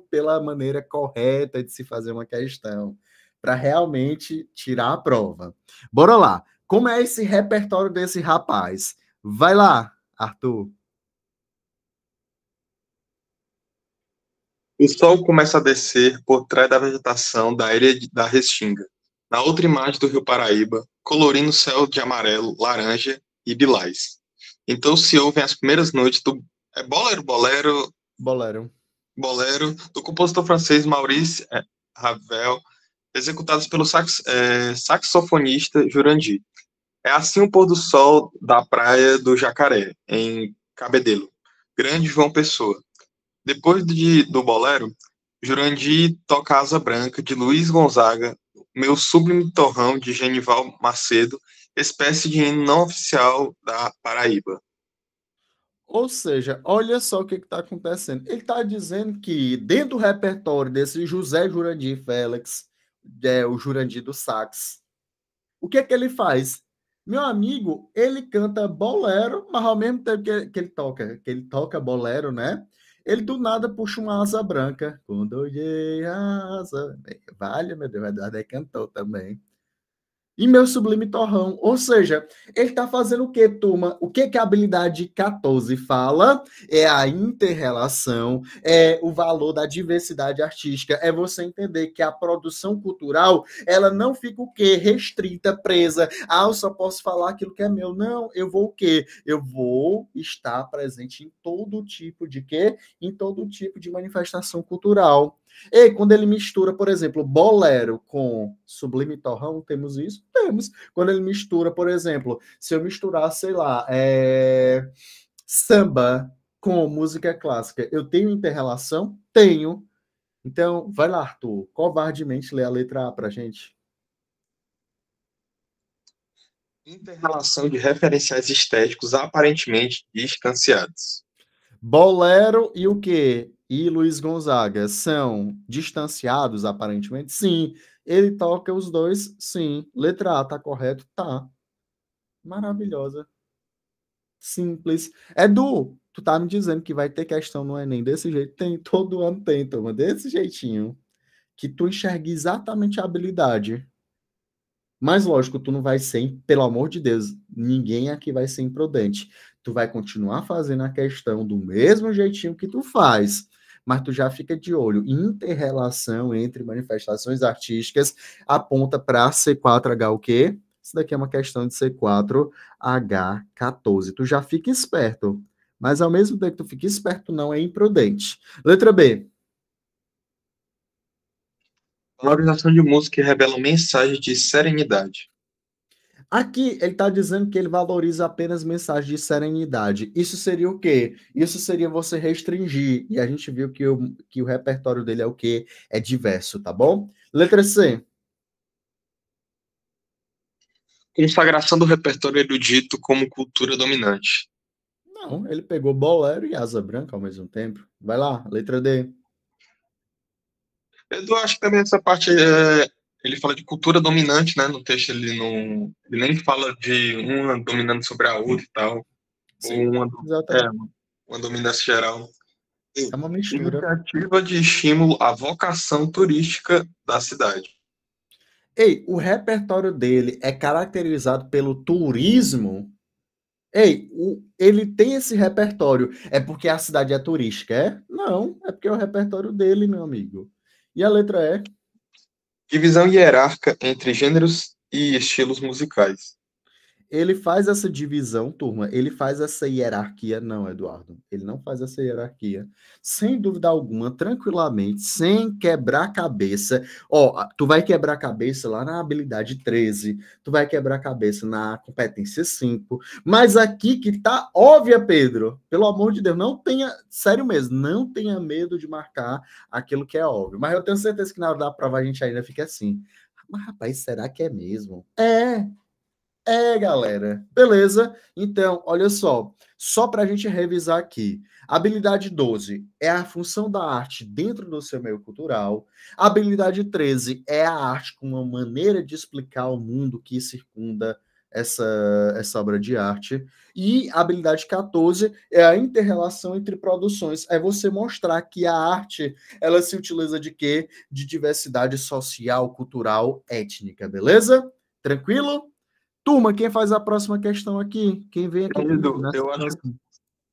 pela maneira correta de se fazer uma questão, para realmente tirar a prova. Bora lá. Como é esse repertório desse rapaz? Vai lá, Arthur.
O sol começa a descer por trás da vegetação da ilha da Restinga. Na outra imagem do rio Paraíba, colorindo o céu de amarelo, laranja e lilás. Então se ouvem as primeiras noites do
Bolero.
bolero do compositor francês Maurice Ravel, executados pelo saxofonista Jurandir. É assim o pôr do sol da praia do Jacaré, em Cabedelo, Grande João Pessoa. Depois do bolero, Jurandir toca Asa Branca, de Luiz Gonzaga, Meu Sublime Torrão, de Genival Macedo, espécie de hino não oficial da Paraíba.
Ou seja, olha só o que está acontecendo. Ele está dizendo que dentro do repertório desse José Jurandir Félix, o Jurandir do sax, o que é que ele faz? Meu amigo, ele canta bolero, mas ao mesmo tempo que ele toca bolero, né? Ele do nada puxa uma asa branca. Quando olhei a asa... Vale, meu Deus, Eduardo é cantor também. E meu sublime torrão. Ou seja, ele está fazendo o quê, turma? O que a habilidade 14 fala? É a inter-relação, é o valor da diversidade artística, é você entender que a produção cultural, ela não fica o quê? Restrita, presa. Ah, eu só posso falar aquilo que é meu. Não, eu vou o quê? Eu vou estar presente em todo tipo de quê? Em todo tipo de manifestação cultural. E quando ele mistura, por exemplo, bolero com sublime torrão, temos isso? Temos. Quando ele mistura, por exemplo, se eu misturar, sei lá, samba com música clássica, eu tenho inter-relação? Tenho. Então, vai lá, Arthur, covardemente lê a letra A pra gente.
Inter-relação de referenciais estéticos aparentemente distanciados.
Bolero e o quê? E Luiz Gonzaga são distanciados, aparentemente? Sim. Ele toca os dois? Sim. Letra A, tá correto? Tá. Maravilhosa. Simples. Edu, tu tá me dizendo que vai ter questão no Enem desse jeito? Tem, todo ano tem, turma, desse jeitinho. Que tu enxergue exatamente a habilidade. Mas, lógico, tu não vai ser, pelo amor de Deus, ninguém aqui vai ser imprudente. Tu vai continuar fazendo a questão do mesmo jeitinho que tu faz, mas tu já fica de olho. Inter-relação entre manifestações artísticas aponta para C4H o quê? Isso daqui é uma questão de C4H14. Tu já fica esperto, mas ao mesmo tempo que tu fica esperto, não é imprudente. Letra B.
Valorização de música que revela mensagem de serenidade.
Aqui ele está dizendo que ele valoriza apenas mensagens de serenidade. Isso seria o quê? Isso seria você restringir. E a gente viu que o repertório dele é o quê? É diverso, tá bom? Letra C.
Consagração do repertório erudito como cultura dominante.
Não, ele pegou bolero e asa branca ao mesmo tempo. Vai lá, letra D.
Eu acho que também essa parte ele fala de cultura dominante, né? No texto ele nem fala de uma dominando sobre a outra e tal.
Sim,
ou
exatamente.
Uma dominância geral.
É uma mistura.
Iniciativa de estímulo à vocação turística da cidade.
Ei, o repertório dele é caracterizado pelo turismo? Ei, ele tem esse repertório. É porque a cidade é turística, é? Não, é porque é o repertório dele, meu amigo. E a letra E?
Divisão hierárquica entre gêneros e estilos musicais.
Ele faz essa divisão, turma, ele faz essa hierarquia, não, Eduardo, ele não faz essa hierarquia, sem dúvida alguma, tranquilamente, sem quebrar a cabeça. Ó, tu vai quebrar a cabeça lá na habilidade 13, tu vai quebrar a cabeça na competência 5, mas aqui que tá óbvia, Pedro, pelo amor de Deus, não tenha, sério mesmo, não tenha medo de marcar aquilo que é óbvio, mas eu tenho certeza que na hora da prova a gente ainda fica assim, mas rapaz, será que é mesmo? Galera. Beleza? Então, olha só para a gente revisar aqui. Habilidade 12 é a função da arte dentro do seu meio cultural. Habilidade 13 é a arte como uma maneira de explicar o mundo que circunda essa obra de arte. E a habilidade 14 é a inter-relação entre produções. É você mostrar que a arte, ela se utiliza de quê? De diversidade social, cultural, étnica, beleza? Tranquilo? Turma, quem faz a próxima questão aqui? Quem vem aqui?
Edu, eu acho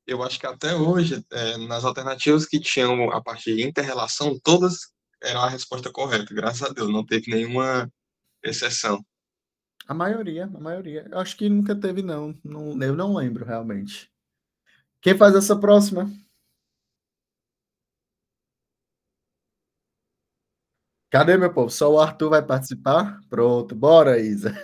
Eu acho que até hoje, nas alternativas que tinham a parte de inter-relação, todas eram a resposta correta, graças a Deus, não teve nenhuma exceção.
A maioria, a maioria. Eu acho que nunca teve, não. Eu não lembro, realmente. Quem faz essa próxima? Cadê, meu povo? Só o Arthur vai participar? Pronto, bora, Isa.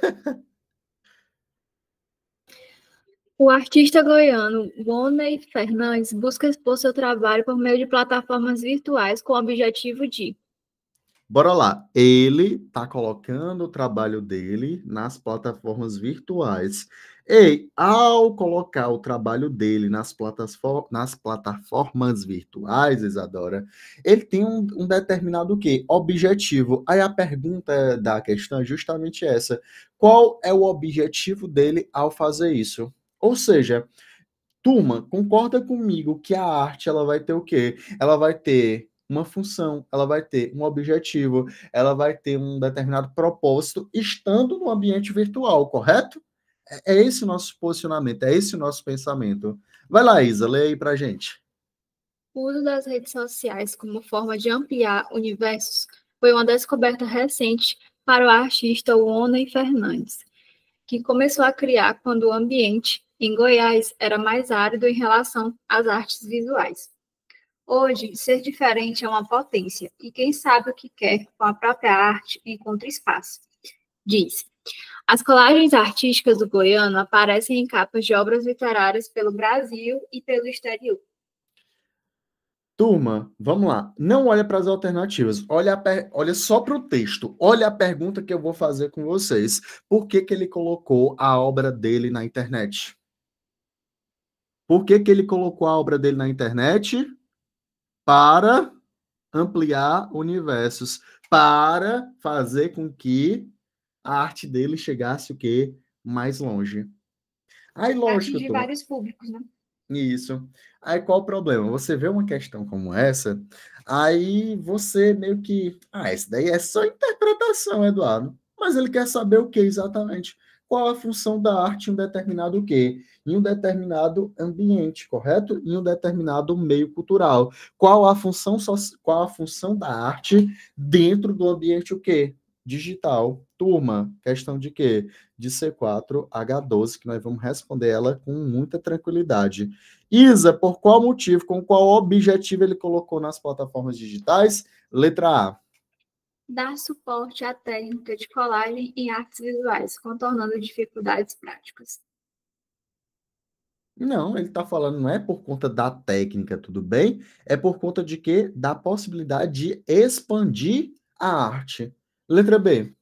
O artista goiano Woney Fernandes busca expor seu trabalho por meio de plataformas virtuais com o objetivo de...
Bora lá. Ele tá colocando o trabalho dele nas plataformas virtuais. E ao colocar o trabalho dele nas plataformas virtuais, Isadora, ele tem um determinado o quê? Objetivo. Aí a pergunta da questão é justamente essa. Qual é o objetivo dele ao fazer isso? Ou seja, turma, concorda comigo que a arte ela vai ter o quê? Ela vai ter uma função, ela vai ter um objetivo, ela vai ter um determinado propósito estando no ambiente virtual, correto? É esse o nosso posicionamento, é esse o nosso pensamento. Vai lá, Isa, lê aí pra gente.
O uso das redes sociais como forma de ampliar universos foi uma descoberta recente para o artista Woney Fernandes, que começou a criar quando o ambiente em Goiás era mais árido em relação às artes visuais. Hoje, ser diferente é uma potência, e quem sabe o que quer com a própria arte encontra espaço. Diz: as colagens artísticas do goiano aparecem em capas de obras literárias pelo Brasil e pelo exterior.
Turma, vamos lá. Não olha para as alternativas. Olha só para o texto. Olha a pergunta que eu vou fazer com vocês. Por que que ele colocou a obra dele na internet? Por que que ele colocou a obra dele na internet? Para ampliar universos, para fazer com que a arte dele chegasse o quê? Mais longe. Aí, lógico,
Atingir vários públicos, né?
isso. Aí qual o problema? Você vê uma questão como essa, aí você meio que, isso daí é só interpretação, Eduardo. Mas ele quer saber o que exatamente? Qual a função da arte em um determinado o quê? Em um determinado ambiente, correto? Em um determinado meio cultural. Qual a função da arte dentro do ambiente o quê? Digital. Turma, questão de quê? De C4H12, que nós vamos responder ela com muita tranquilidade. Isa, por qual motivo, com qual objetivo ele colocou nas plataformas digitais? Letra A.
Dar suporte à técnica de colagem em artes visuais, contornando dificuldades práticas.
Não, ele está falando, não é por conta da técnica, tudo bem? É por conta de quê? Da possibilidade de expandir a arte. Letra B.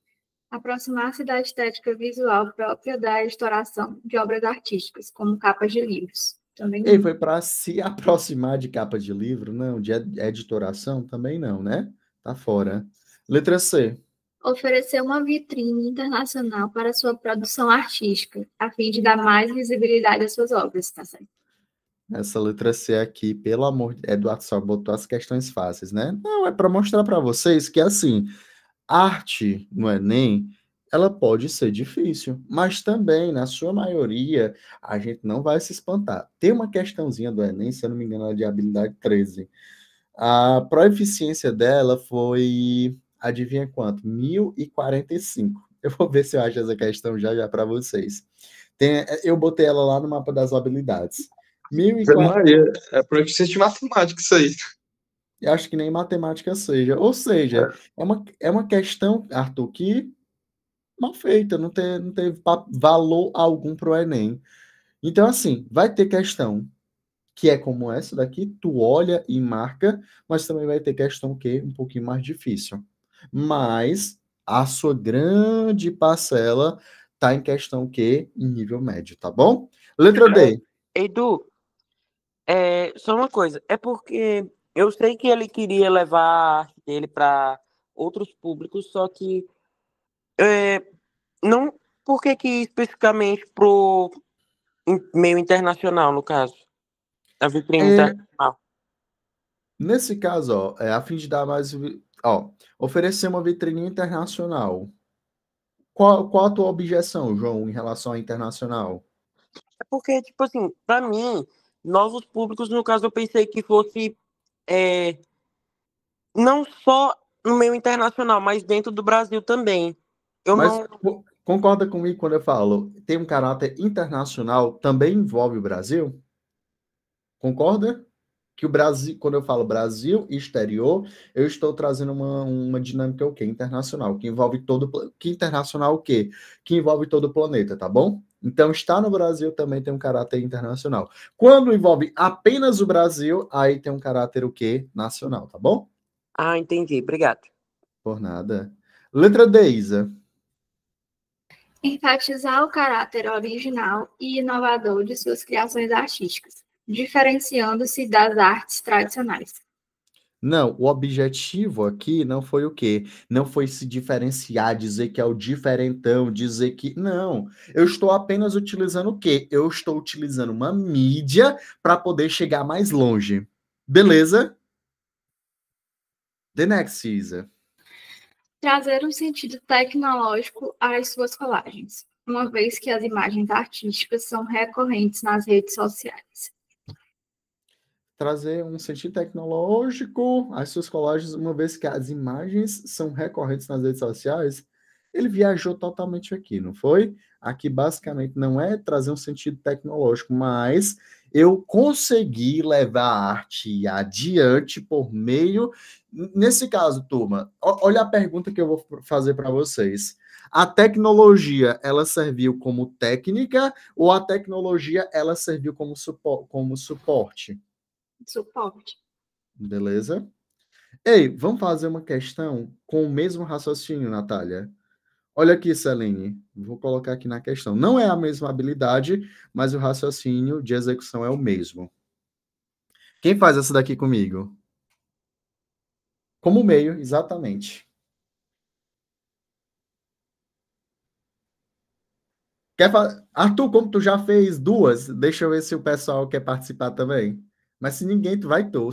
Aproximar-se da estética visual própria da editoração de obras artísticas, como capas de livros. Também
Ele
não.
foi para se aproximar de capa de livro? Não. De editoração? Também não, né? Tá fora. Letra C.
Oferecer uma vitrine internacional para sua produção artística, a fim de dar mais visibilidade às suas obras, tá certo?
Essa letra C aqui, pelo amor de Eduardo só botou as questões fáceis, né? Não, é para mostrar para vocês que, assim, arte no Enem, ela pode ser difícil, mas também, na sua maioria, a gente não vai se espantar. Tem uma questãozinha do Enem, se eu não me engano, ela é de habilidade 13. A proeficiência dela foi, adivinha quanto? 1045. Eu vou ver se eu acho essa questão já para vocês. Eu botei ela lá no mapa das habilidades. 1040.
Maria, é proficiência de matemática isso aí.
Eu acho que nem matemática seja. Ou seja, é uma questão, Arthur, que mal feita, não teve valor algum para o Enem. Então, assim, vai ter questão que é como essa daqui, tu olha e marca, mas também vai ter questão que é um pouquinho mais difícil. Mas a sua grande parcela tá em questão que em nível médio, tá bom? Letra D.
Edu, só uma coisa, é porque eu sei que ele queria levar a arte dele para outros públicos, só que não, por que especificamente pro meio internacional, no caso? A vitrine internacional.
Nesse caso, ó, a fim de dar mais, ó, oferecer uma vitrine internacional. Qual a tua objeção, João, em relação à internacional?
É porque, tipo assim, pra mim, Novos públicos, no caso, eu pensei que fosse não só no meio internacional, mas dentro do Brasil também. Eu
Mas
não.
concorda comigo quando eu falo tem um caráter internacional, também envolve o Brasil? Concorda? Que o Brasil, quando eu falo Brasil e exterior, eu estou trazendo uma dinâmica o quê? Internacional, que envolve que internacional o quê? Que envolve todo o planeta, tá bom? Então, estar no Brasil também tem um caráter internacional. Quando envolve apenas o Brasil, aí tem um caráter o quê? Nacional, tá bom?
Ah, entendi. Obrigado.
Por nada. Letra D, Isa.
Enfatizar o caráter original e inovador de suas criações artísticas, diferenciando-se das artes tradicionais.
Não, o objetivo aqui não foi o quê? Não foi se diferenciar, dizer que é o diferentão, dizer que. Não, eu estou apenas utilizando o quê? Eu estou utilizando uma mídia para poder chegar mais longe. Beleza? The next, Isa.
Trazer um sentido tecnológico às suas colagens, uma vez que as imagens artísticas são recorrentes nas redes sociais.
Trazer um sentido tecnológico às suas colagens, uma vez que as imagens são recorrentes nas redes sociais, ele viajou totalmente aqui, não foi? Aqui, basicamente, não é trazer um sentido tecnológico, mas eu consegui levar a arte adiante por meio. Nesse caso, turma, olha a pergunta que eu vou fazer para vocês. A tecnologia, ela serviu como técnica ou a tecnologia, ela serviu como suporte?
Suporte.
Beleza? Ei, vamos fazer uma questão com o mesmo raciocínio, Natália. Olha aqui, Celine. Vou colocar aqui na questão. Não é a mesma habilidade, mas o raciocínio de execução é o mesmo. Quem faz essa daqui comigo? Como meio, exatamente. Arthur, como tu já fez duas, deixa eu ver se o pessoal quer participar também. Mas se ninguém, tu vai tu.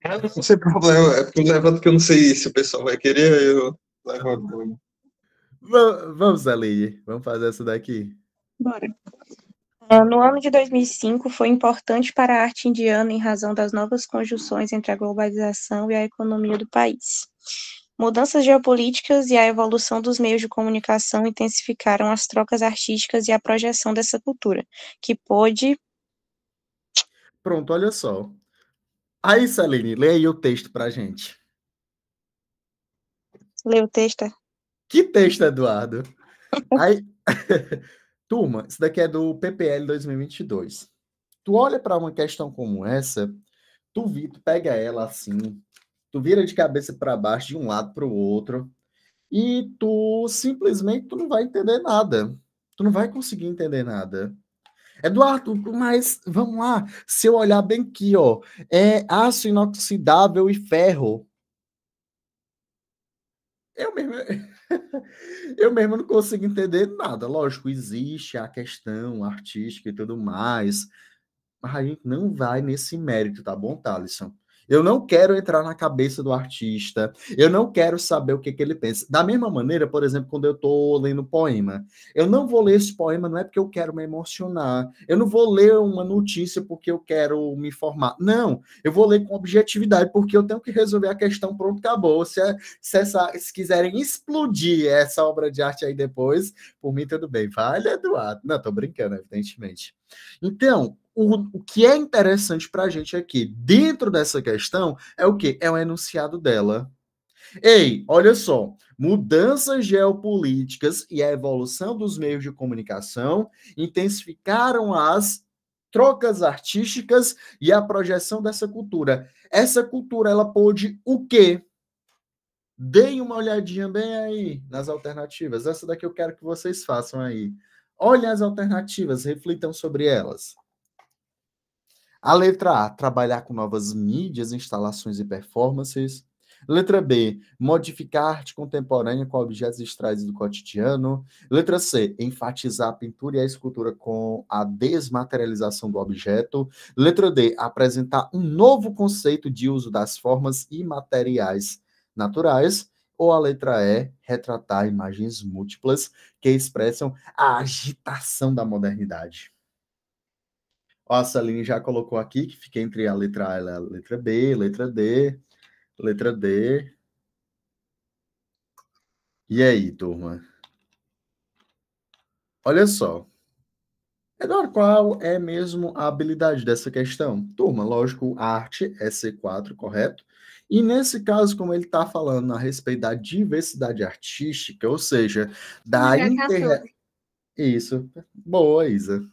Não tem problema, é porque eu levanto que eu não sei se o pessoal vai querer, eu levanto.
Vamos, Celine. Vamos fazer essa daqui.
Bora. No ano de 2005, foi importante para a arte indiana em razão das novas conjunções entre a globalização e a economia do país. Mudanças geopolíticas e a evolução dos meios de comunicação intensificaram as trocas artísticas e a projeção dessa cultura, que pôde...
Pronto, olha só. Aí, Celine, lê aí o texto pra gente.
Lê o texto?
Que texto, Eduardo? Aí, turma, isso daqui é do PPL 2022. Tu olha para uma questão como essa, tu pega ela assim, tu vira de cabeça para baixo, de um lado para o outro, e tu simplesmente tu não vai entender nada. Tu não vai conseguir entender nada. Eduardo, mas vamos lá, se eu olhar bem aqui, ó, é aço inoxidável e ferro. Eu mesmo, eu mesmo não consigo entender nada. Lógico, existe a questão artística e tudo mais, mas a gente não vai nesse mérito, tá bom, Thalisson? Eu não quero entrar na cabeça do artista, eu não quero saber o que, que ele pensa. Da mesma maneira, por exemplo, quando eu estou lendo poema, eu não vou ler esse poema não é porque eu quero me emocionar, eu não vou ler uma notícia porque eu quero me informar. Não, eu vou ler com objetividade, porque eu tenho que resolver a questão, pronto, acabou. Se quiserem explodir essa obra de arte aí depois, por mim tudo bem. Vale, Eduardo. Não, tô brincando, evidentemente. Então, o que é interessante para a gente aqui, dentro dessa questão, é o quê? É o enunciado dela. Ei, olha só. Mudanças geopolíticas e a evolução dos meios de comunicação intensificaram as trocas artísticas e a projeção dessa cultura. Essa cultura, ela pôde o quê? Deem uma olhadinha bem aí nas alternativas. Essa daqui eu quero que vocês façam aí. Olhem as alternativas, reflitam sobre elas. A letra A, trabalhar com novas mídias, instalações e performances. Letra B, modificar a arte contemporânea com objetos extraídos do cotidiano. Letra C, enfatizar a pintura e a escultura com a desmaterialização do objeto. Letra D, apresentar um novo conceito de uso das formas e materiais naturais. Ou a letra E, retratar imagens múltiplas que expressam a agitação da modernidade. Ó, a Celine já colocou aqui que fica entre a letra A e a letra B, letra D, letra D. E aí, turma? Olha só. Eduardo, qual é mesmo a habilidade dessa questão? Turma, lógico, arte é C4, correto? E nesse caso, como ele está falando a respeito da diversidade artística, ou seja, da inter...
H14.
Isso, boa, Isa.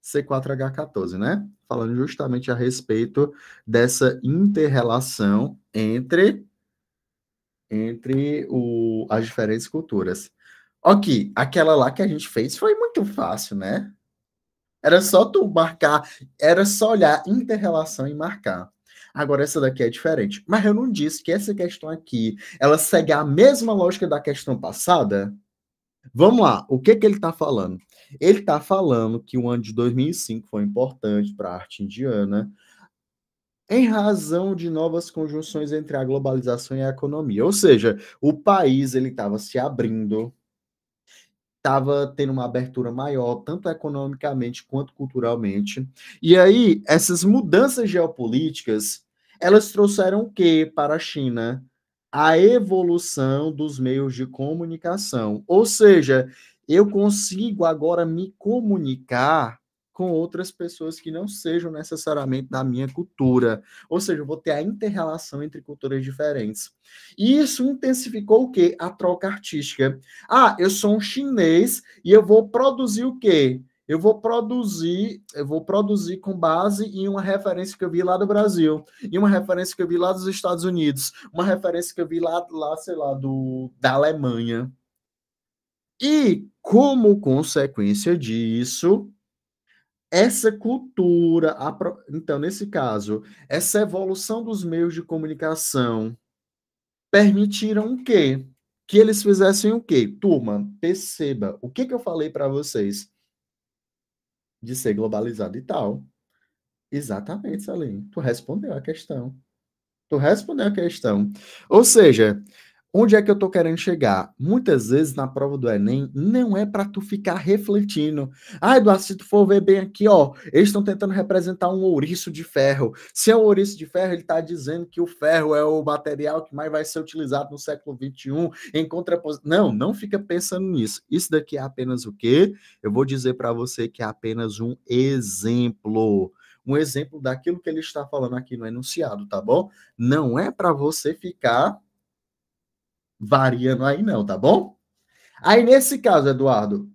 C4H14, né? Falando justamente a respeito dessa inter-relação entre as diferentes culturas. Ok, aquela lá que a gente fez foi muito fácil, né? Era só tu marcar, era só olhar inter-relação e marcar. Agora, essa daqui é diferente. Mas eu não disse que essa questão aqui, ela segue a mesma lógica da questão passada? Vamos lá, o que que ele está falando? Ele está falando que o ano de 2005 foi importante para a arte indiana, em razão de novas conjunções entre a globalização e a economia. Ou seja, o país ele estava se abrindo, estava tendo uma abertura maior, tanto economicamente quanto culturalmente. E aí, essas mudanças geopolíticas, elas trouxeram o quê para a China? A evolução dos meios de comunicação. Ou seja, eu consigo agora me comunicar com outras pessoas que não sejam necessariamente da minha cultura. Ou seja, eu vou ter a inter-relação entre culturas diferentes. E isso intensificou o quê? A troca artística. Ah, eu sou um chinês e eu vou produzir o quê? Eu vou produzir com base em uma referência que eu vi lá do Brasil, em uma referência que eu vi lá dos Estados Unidos, uma referência que eu vi lá sei lá, da Alemanha. E, como consequência disso, essa cultura, então, nesse caso, essa evolução dos meios de comunicação permitiram o quê? Que eles fizessem o quê? Turma, perceba, o que que eu falei para vocês? De ser globalizado e tal. Exatamente, Salim. Tu respondeu a questão. Tu respondeu a questão. Ou seja, onde é que eu tô querendo chegar? Muitas vezes na prova do Enem não é para tu ficar refletindo. Ah, Eduardo, se tu for ver bem aqui, ó, eles estão tentando representar um ouriço de ferro. Se é um ouriço de ferro, ele está dizendo que o ferro é o material que mais vai ser utilizado no século XXI em contraposição. Não, não fica pensando nisso. Isso daqui é apenas o quê? Eu vou dizer para você que é apenas um exemplo. Um exemplo daquilo que ele está falando aqui no enunciado, tá bom? Não é para você ficar variando aí, não, tá bom? Aí, nesse caso, Eduardo,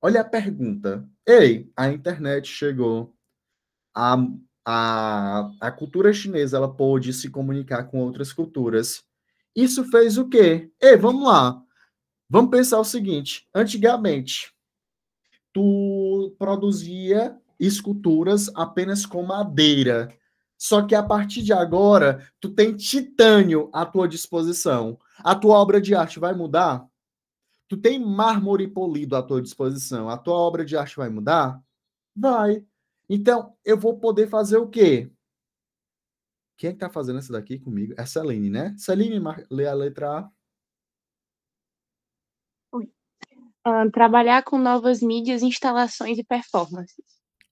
olha a pergunta. Ei, a internet chegou, a, a cultura chinesa ela pôde se comunicar com outras culturas. Isso fez o quê? Ei, vamos lá. Vamos pensar o seguinte: antigamente, tu produzia esculturas apenas com madeira. Só que a partir de agora, tu tem titânio à tua disposição. A tua obra de arte vai mudar? Tu tem mármore polido à tua disposição. A tua obra de arte vai mudar? Vai. Então, eu vou poder fazer o quê? Quem é que tá fazendo essa daqui comigo? É a Celine, né? Celine, lê a letra A.
Trabalhar com novas mídias, instalações e performances.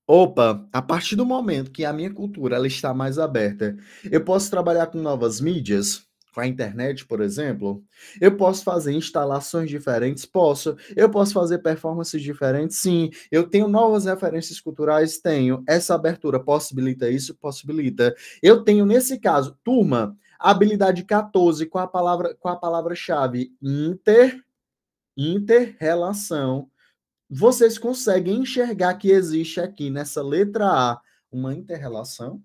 Opa, a partir do momento que a minha cultura ela está mais aberta, eu posso trabalhar com novas mídias, com a internet, por exemplo. Eu posso fazer instalações diferentes, posso. Eu posso fazer performances diferentes, sim. Eu tenho novas referências culturais, tenho. Essa abertura possibilita isso? Possibilita. Eu tenho, nesse caso, turma, a habilidade 14 com a palavra-chave inter-relação. Vocês conseguem enxergar que existe aqui nessa letra A uma inter-relação?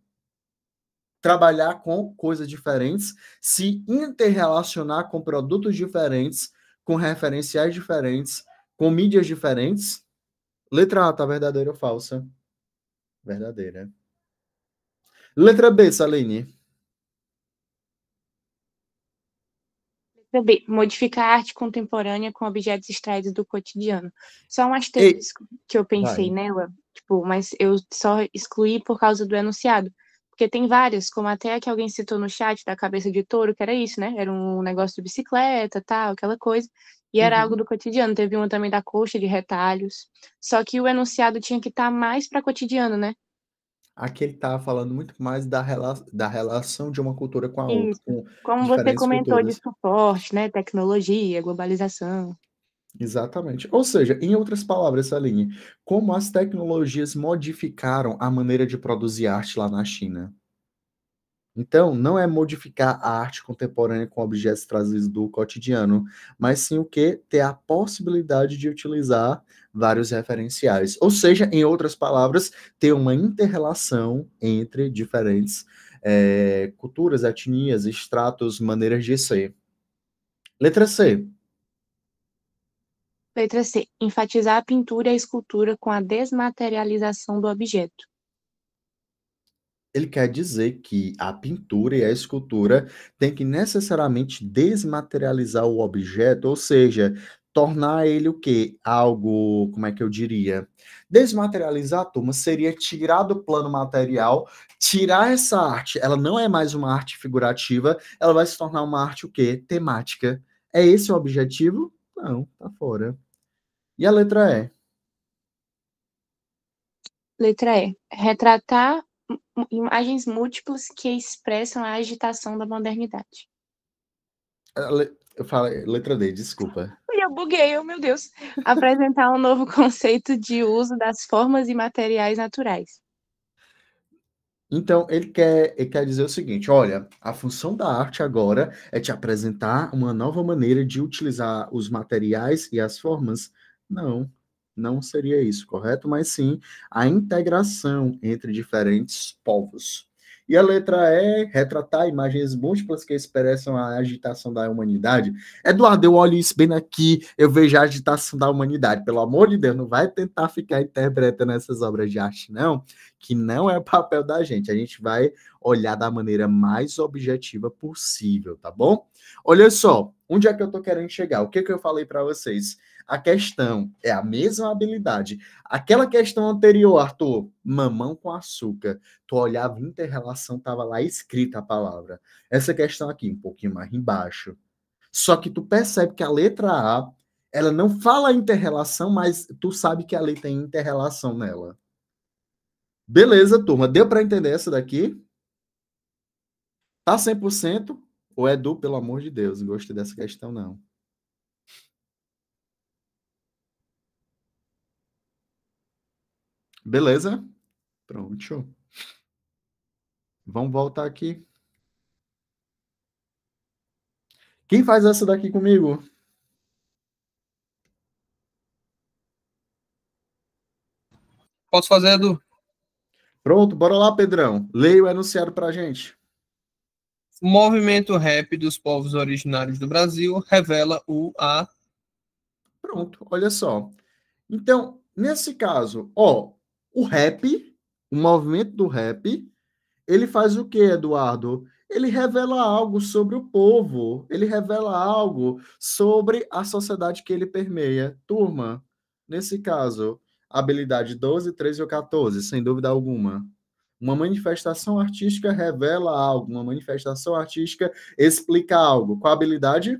Trabalhar com coisas diferentes, se interrelacionar com produtos diferentes, com referenciais diferentes, com mídias diferentes. Letra A, tá verdadeira ou falsa? Verdadeira. Letra B, Saline.
Letra B. Modificar a arte contemporânea com objetos extraídos do cotidiano. Só um
Ei,
asterisco que eu pensei
vai.
nela, tipo, mas eu só excluí por causa do enunciado. Porque tem várias, como até a que alguém citou no chat da cabeça de touro, que era isso, né? Era um negócio de bicicleta, tal, aquela coisa. E era algo
Uhum.
do cotidiano. Teve uma também da coxa de retalhos. Só que o enunciado tinha que estar mais para cotidiano, né?
Aqui ele tá falando muito mais da relação de uma cultura com a outra,
Isso.
com
Como você
diferentes
comentou de
culturas.
suporte, né? Tecnologia, globalização.
Exatamente. Ou seja, em outras palavras, Aline, como as tecnologias modificaram a maneira de produzir arte lá na China. Então, não é modificar a arte contemporânea com objetos trazidos do cotidiano, mas sim o que? Ter a possibilidade de utilizar vários referenciais. Ou seja, em outras palavras, ter uma inter-relação entre diferentes culturas, etnias, estratos, maneiras de ser. Letra C.
Letra C. Enfatizar a pintura e a escultura com a desmaterialização do objeto.
Ele quer dizer que a pintura e a escultura têm que necessariamente desmaterializar o objeto, ou seja, tornar ele o quê? Algo, como é que eu diria? Desmaterializar, turma, seria tirar do plano material, tirar essa arte, ela não é mais uma arte figurativa, ela vai se tornar uma arte o quê? Temática. É esse o objetivo? Não, tá fora. E a letra E?
Letra E. Retratar imagens múltiplas que expressam a agitação da modernidade.
Eu falei, letra D, desculpa.
Eu buguei, meu Deus. Apresentar um novo conceito de uso das formas e materiais naturais.
Então, ele quer dizer o seguinte: olha, a função da arte agora é te apresentar uma nova maneira de utilizar os materiais e as formas. Não, não seria isso, correto? Mas sim a integração entre diferentes povos. E a letra E, retratar imagens múltiplas que expressam a agitação da humanidade. Eduardo, eu olho isso bem aqui, eu vejo a agitação da humanidade. Pelo amor de Deus, não vai tentar ficar interpretando essas obras de arte, não, que não é o papel da gente. A gente vai olhar da maneira mais objetiva possível, tá bom? Olha só, onde é que eu tô querendo chegar? O que que eu falei para vocês? A questão é a mesma habilidade. Aquela questão anterior, Arthur, mamão com açúcar. Tu olhava inter-relação, tava lá escrita a palavra. Essa questão aqui, um pouquinho mais embaixo. Só que tu percebe que a letra A, ela não fala inter-relação, mas tu sabe que a letra tem inter-relação nela. Beleza, turma. Deu para entender essa daqui? Tá 100%? O Edu, pelo amor de Deus, não gostei dessa questão, não. Beleza? Pronto. Vamos voltar aqui. Quem faz essa daqui comigo?
Posso fazer, Edu?
Pronto, bora lá, Pedrão. Leia o enunciado pra gente.
O movimento rap dos povos originários do Brasil revela a...
Pronto, olha só. Então, nesse caso, ó, o rap, o movimento do rap, ele faz o quê, Eduardo? Ele revela algo sobre o povo, ele revela algo sobre a sociedade que ele permeia. Turma, nesse caso, habilidade 12, 13 ou 14, sem dúvida alguma. Uma manifestação artística revela algo, uma manifestação artística explica algo. Qual a habilidade?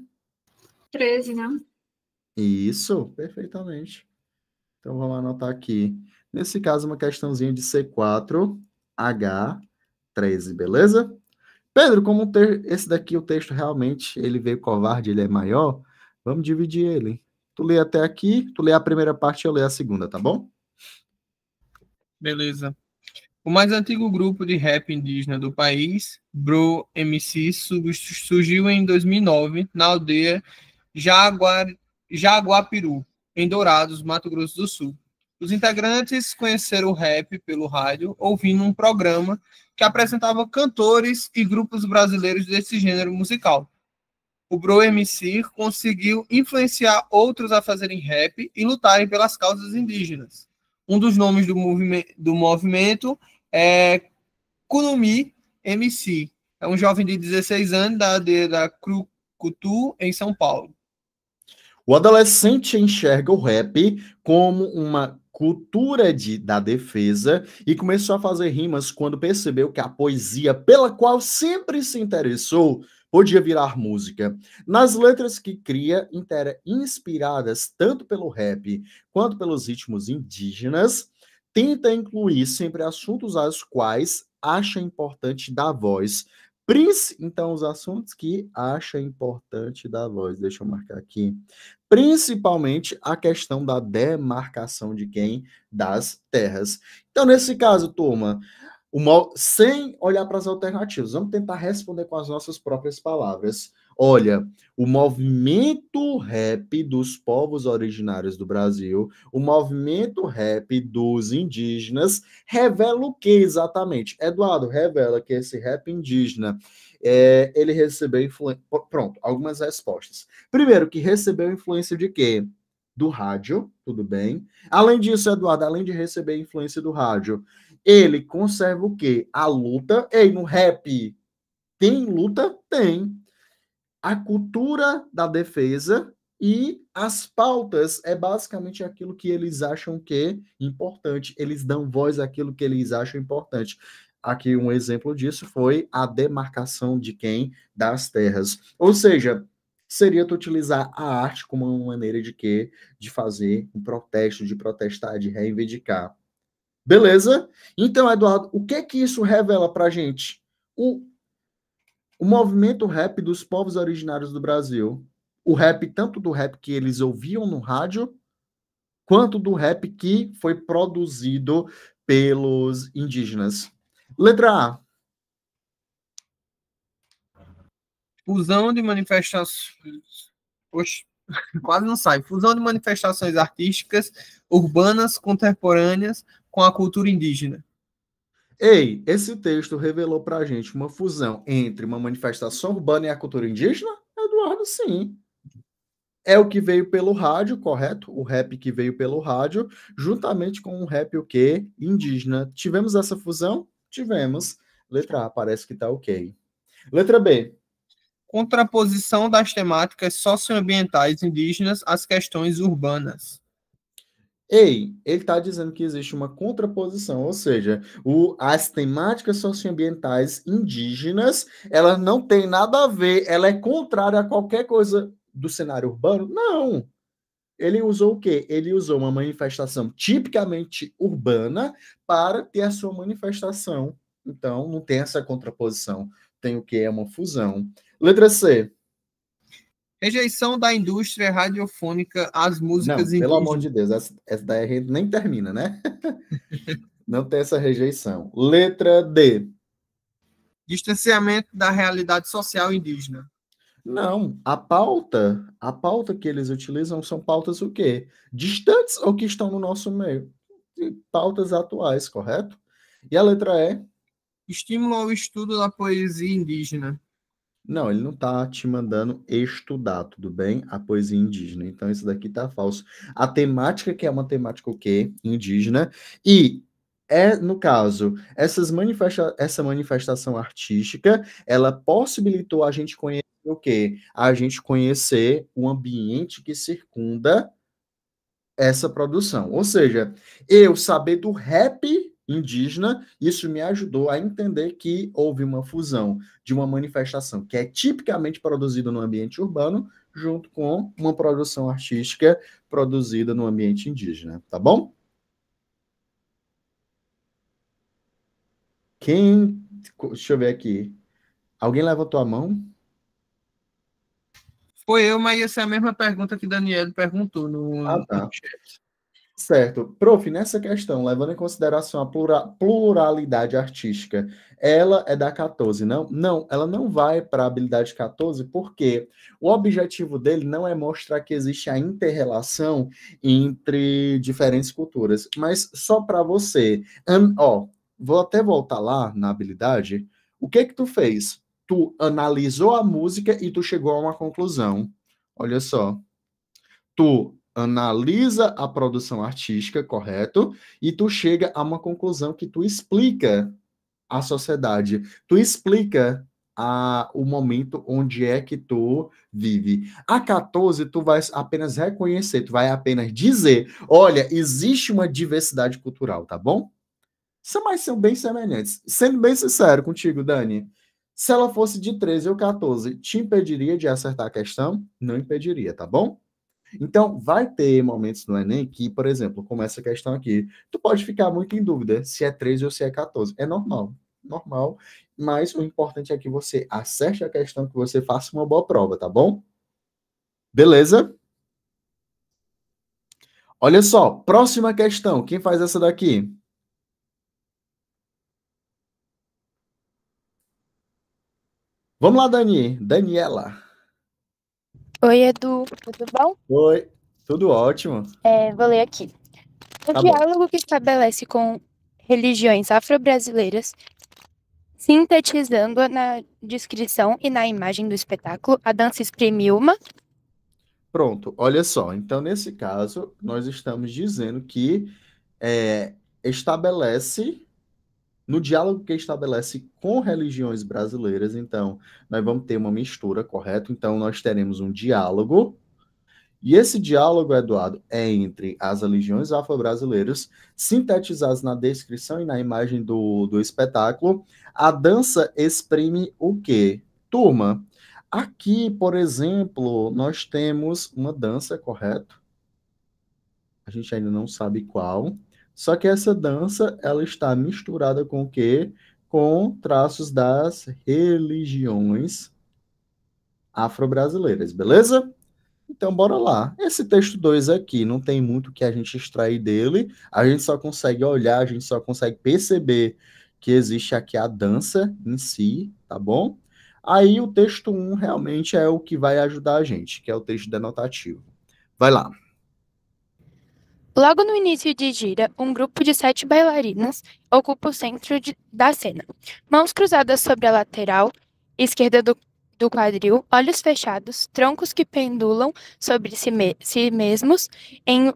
13, né?
Isso, perfeitamente. Então vamos anotar aqui. Nesse caso, uma questãozinha de C4, H13, beleza? Pedro, como esse daqui, o texto realmente, ele veio covarde, ele é maior, vamos dividir ele. Tu lê até aqui, tu lê a primeira parte e eu leio a segunda, tá bom?
Beleza. O mais antigo grupo de rap indígena do país, Bro MC, surgiu em 2009 na aldeia Jaguapiru, em Dourados, Mato Grosso do Sul. Os integrantes conheceram o rap pelo rádio, ouvindo um programa que apresentava cantores e grupos brasileiros desse gênero musical. O Bro MC conseguiu influenciar outros a fazerem rap e lutarem pelas causas indígenas. Um dos nomes do movimento é Kunumi MC. É um jovem de 16 anos da aldeia da Crucutu, em São Paulo.
O adolescente enxerga o rap como uma cultura da defesa e começou a fazer rimas quando percebeu que a poesia pela qual sempre se interessou podia virar música. Nas letras que cria, inspiradas tanto pelo rap quanto pelos ritmos indígenas, tenta incluir sempre assuntos aos quais acha importante dar voz. Então, os assuntos que acha importante dar voz, deixa eu marcar aqui. Principalmente a questão da demarcação de quem? Das terras. Então, nesse caso, turma, sem olhar para as alternativas, vamos tentar responder com as nossas próprias palavras. Olha, o movimento rap dos povos originários do Brasil, o movimento rap dos indígenas, revela o que exatamente? Eduardo, revela que esse rap indígena, ele recebeu influência... Pronto, algumas respostas. Primeiro, que recebeu influência de quê? Do rádio, tudo bem. Além disso, Eduardo, além de receber influência do rádio, ele conserva o quê? A luta. Ei, no rap tem luta? Tem. A cultura da defesa e as pautas é basicamente aquilo que eles acham que é importante. Eles dão voz àquilo que eles acham importante. Aqui um exemplo disso foi a demarcação de quem? Das terras. Ou seja, seria tu utilizar a arte como uma maneira de quê? De fazer um protesto, de protestar, de reivindicar. Beleza? Então, Eduardo, o que que isso revela pra gente? O movimento rap dos povos originários do Brasil. O rap, tanto do rap que eles ouviam no rádio, quanto do rap que foi produzido pelos indígenas. Letra A.
Fusão de manifestações... Oxe, quase não sai. Fusão de manifestações artísticas urbanas contemporâneas com a cultura indígena.
Ei, esse texto revelou pra gente uma fusão entre uma manifestação urbana e a cultura indígena? Eduardo, sim. É o que veio pelo rádio, correto? O rap que veio pelo rádio, juntamente com o rap o quê? Indígena. Tivemos essa fusão? Tivemos. Letra A, parece que tá ok. Letra B.
Contraposição das temáticas socioambientais indígenas às questões urbanas.
Ei, ele está dizendo que existe uma contraposição, ou seja, as temáticas socioambientais indígenas, elas não têm nada a ver, ela é contrária a qualquer coisa do cenário urbano? Não. Ele usou o quê? Ele usou uma manifestação tipicamente urbana para ter a sua manifestação. Então, não tem essa contraposição. Tem o quê? É uma fusão. Letra C.
Rejeição da indústria radiofônica às músicas indígenas.
Pelo amor de Deus, essa daí a gente nem termina, né? Não tem essa rejeição. Letra D.
Distanciamento da realidade social indígena.
Não, a pauta que eles utilizam são pautas o quê? Distantes ou que estão no nosso meio? Pautas atuais, correto? E a letra E?
Estímulo ao estudo da poesia indígena.
Não, ele não está te mandando estudar, tudo bem? A poesia indígena. Então, isso daqui tá falso. A temática, que é uma temática o quê? Indígena. E, no caso, essa manifestação artística, ela possibilitou a gente conhecer o quê? A gente conhecer o ambiente que circunda essa produção. Ou seja, eu saber do rap indígena, isso me ajudou a entender que houve uma fusão de uma manifestação que é tipicamente produzida no ambiente urbano, junto com uma produção artística produzida no ambiente indígena, tá bom? Deixa eu ver aqui. Alguém levantou a mão?
Foi eu, mas essa é a mesma pergunta que Daniel perguntou no chat.
Certo. Prof, nessa questão, levando em consideração a pluralidade artística, ela é da 14, não? Não, ela não vai para a habilidade 14, porque o objetivo dele não é mostrar que existe a inter-relação entre diferentes culturas, mas só para você. Vou até voltar lá na habilidade. O que tu fez? Tu analisou a música e tu chegou a uma conclusão. Olha só. Tu analisa a produção artística, correto? E tu chega a uma conclusão que tu explica a sociedade, tu explica o momento onde é que tu vive. A 14, tu vai apenas reconhecer, tu vai apenas dizer, olha, existe uma diversidade cultural, tá bom? São bem semelhantes. Sendo bem sincero contigo, Dani, se ela fosse de 13 ou 14, te impediria de acertar a questão? Não impediria, tá bom? Então, vai ter momentos no Enem que, por exemplo, como essa questão aqui, tu pode ficar muito em dúvida se é 13 ou se é 14. É normal, normal, mas o importante é que você acerte a questão, que você faça uma boa prova, tá bom? Beleza? Olha só, próxima questão. Quem faz essa daqui? Vamos lá, Daniela.
Oi, Edu, tudo bom?
Oi, tudo ótimo.
Vou ler aqui. O
Tá bom.
diálogo que estabelece com religiões afro-brasileiras, sintetizando na descrição e na imagem do espetáculo, a dança exprime uma.
Pronto, olha só. Então, nesse caso, nós estamos dizendo que estabelece, no diálogo que estabelece com religiões brasileiras, então, nós vamos ter uma mistura, correto? Então, nós teremos um diálogo. E esse diálogo, Eduardo, é entre as religiões afro-brasileiras, sintetizadas na descrição e na imagem do espetáculo. A dança exprime o quê? Turma, aqui, por exemplo, nós temos uma dança, correto? A gente ainda não sabe qual. Só que essa dança, ela está misturada com o quê? Com traços das religiões afro-brasileiras, beleza? Então, bora lá. Esse texto 2 aqui, não tem muito que a gente extrair dele, a gente só consegue olhar, a gente só consegue perceber que existe aqui a dança em si, tá bom? Aí o texto 1 realmente é o que vai ajudar a gente, que é o texto denotativo. Vai lá.
Logo no início de gira, um grupo de 7 bailarinas ocupa o centro da cena. Mãos cruzadas sobre a lateral esquerda do quadril, olhos fechados, troncos que pendulam sobre si mesmos em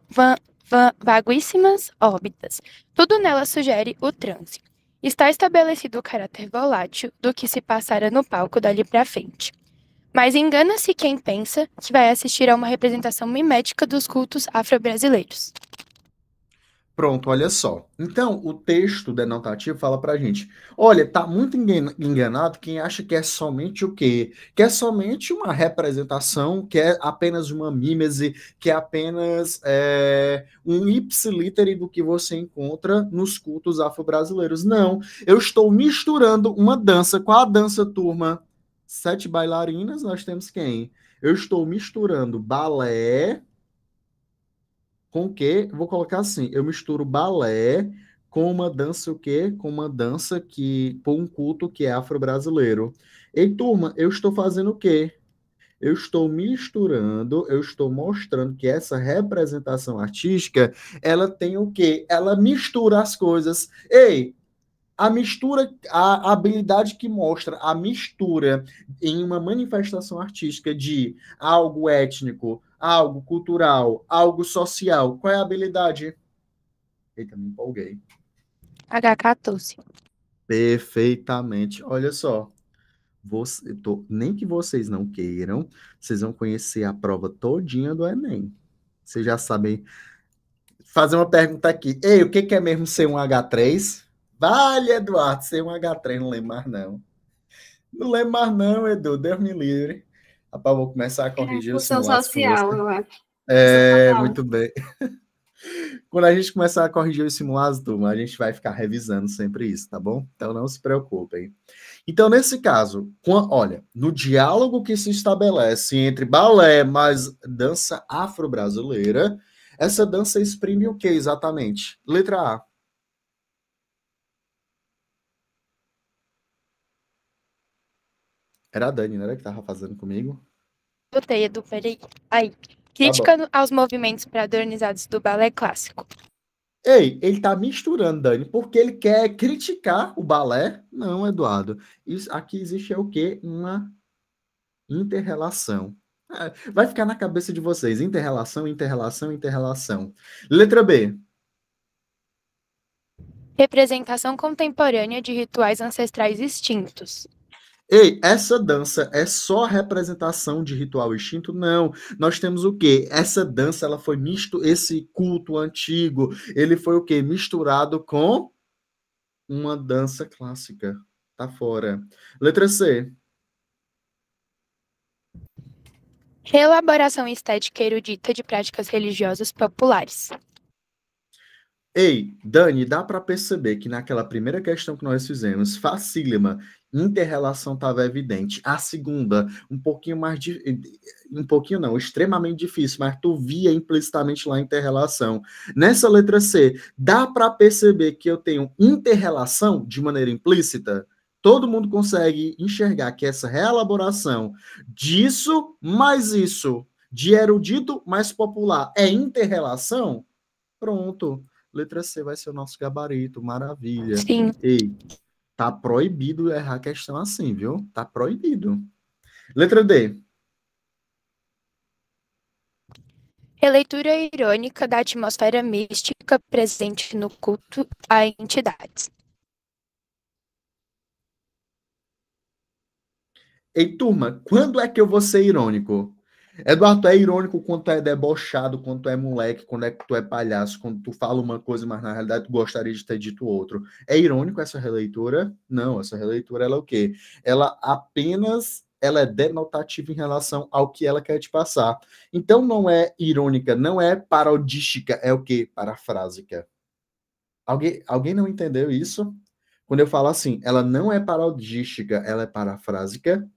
vaguíssimas órbitas. Tudo nela sugere o transe. Está estabelecido o caráter volátil do que se passara no palco dali para frente. Mas engana-se quem pensa que vai assistir a uma representação mimética dos cultos afro-brasileiros.
Pronto, olha só. Então, o texto denotativo fala pra gente: olha, tá muito enganado quem acha que é somente o quê? Que é somente uma representação, que é apenas uma mímese, que é apenas um ipsilítere do que você encontra nos cultos afro-brasileiros. Não, eu estou misturando uma dança com a dança, turma. 7 bailarinas, nós temos quem? Eu estou misturando balé com o quê? Vou colocar assim, eu misturo balé com uma dança o quê? Com uma dança com um culto que é afro-brasileiro. Ei, turma, eu estou fazendo o quê? Eu estou misturando, eu estou mostrando que essa representação artística, ela tem o quê? Ela mistura as coisas. Ei, a mistura, a habilidade que mostra a mistura em uma manifestação artística de algo étnico, algo cultural, algo social. Qual é a habilidade? Eita, me empolguei.
H14.
Perfeitamente. Olha só. Nem que vocês não queiram, vocês vão conhecer a prova todinha do Enem. Vocês já sabem. Fazer uma pergunta aqui. Ei, o que é mesmo ser um H3? Vale, Eduardo, ser um H3, não lembro mais, não. Não lembro mais, não, Edu, Deus me livre. Rapaz, vou começar a corrigir os
Função
simulados
social,
com você.
eu acho.
Muito bem. Quando a gente começar a corrigir os simulados, turma, a gente vai ficar revisando sempre isso, tá bom? Então não se preocupem. Então, nesse caso, olha, no diálogo que se estabelece entre balé mais dança afro-brasileira, essa dança exprime o que exatamente? Letra A. Era a Dani, não era que estava fazendo comigo?
Botei, Edu, peraí. Aí. Crítica aos movimentos padronizados do balé clássico.
Ei, ele tá misturando, Dani, porque ele quer criticar o balé? Não, Eduardo. Aqui existe o quê? Uma inter-relação. Vai ficar na cabeça de vocês. Inter-relação, inter-relação, inter-relação. Letra B.
Representação contemporânea de rituais ancestrais extintos.
Ei, essa dança é só representação de ritual extinto? Não. Nós temos o quê? Essa dança, ela foi esse culto antigo, ele foi o quê? Misturado com uma dança clássica. Tá fora. Letra C.
Reelaboração estética erudita de práticas religiosas populares.
Ei, Dani, dá para perceber que naquela primeira questão que nós fizemos, facílima, inter-relação estava evidente. A segunda, um pouquinho mais um pouquinho não, extremamente difícil, mas tu via implicitamente lá inter-relação. Nessa letra C, dá para perceber que eu tenho inter-relação de maneira implícita? Todo mundo consegue enxergar que essa reelaboração disso mais isso, de erudito mais popular, é inter-relação? Pronto. Letra C vai ser o nosso gabarito, maravilha.
Sim.
Ei, tá proibido errar a questão assim, viu? Tá proibido. Letra D.
Releitura irônica da atmosfera mística presente no culto a entidades.
Ei, turma, quando é que eu vou ser irônico? Eduardo, tu é irônico quando tu é debochado, quando tu é moleque, quando é que tu é palhaço, quando tu fala uma coisa, mas na realidade tu gostaria de ter dito outro. É irônico essa releitura? Não, essa releitura ela é o quê? Ela é denotativa em relação ao que ela quer te passar. Então não é irônica, não é parodística, é o quê? Parafrásica. Alguém não entendeu isso? Quando eu falo assim, ela não é parodística, ela é parafrásica.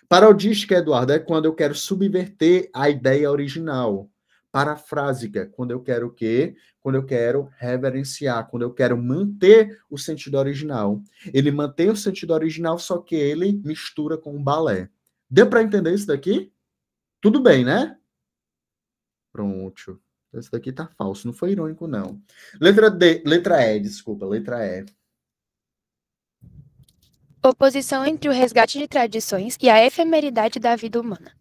Parodística, Eduardo, é quando eu quero subverter a ideia original. Parafrásica, quando eu quero o quê? Quando eu quero reverenciar, quando eu quero manter o sentido original. Ele mantém o sentido original, só que ele mistura com o balé. Deu para entender isso daqui? Tudo bem, né? Pronto. Esse daqui tá falso, não foi irônico, não. Letra E, desculpa, letra E.
Oposição entre o resgate de tradições e a efemeridade da vida humana.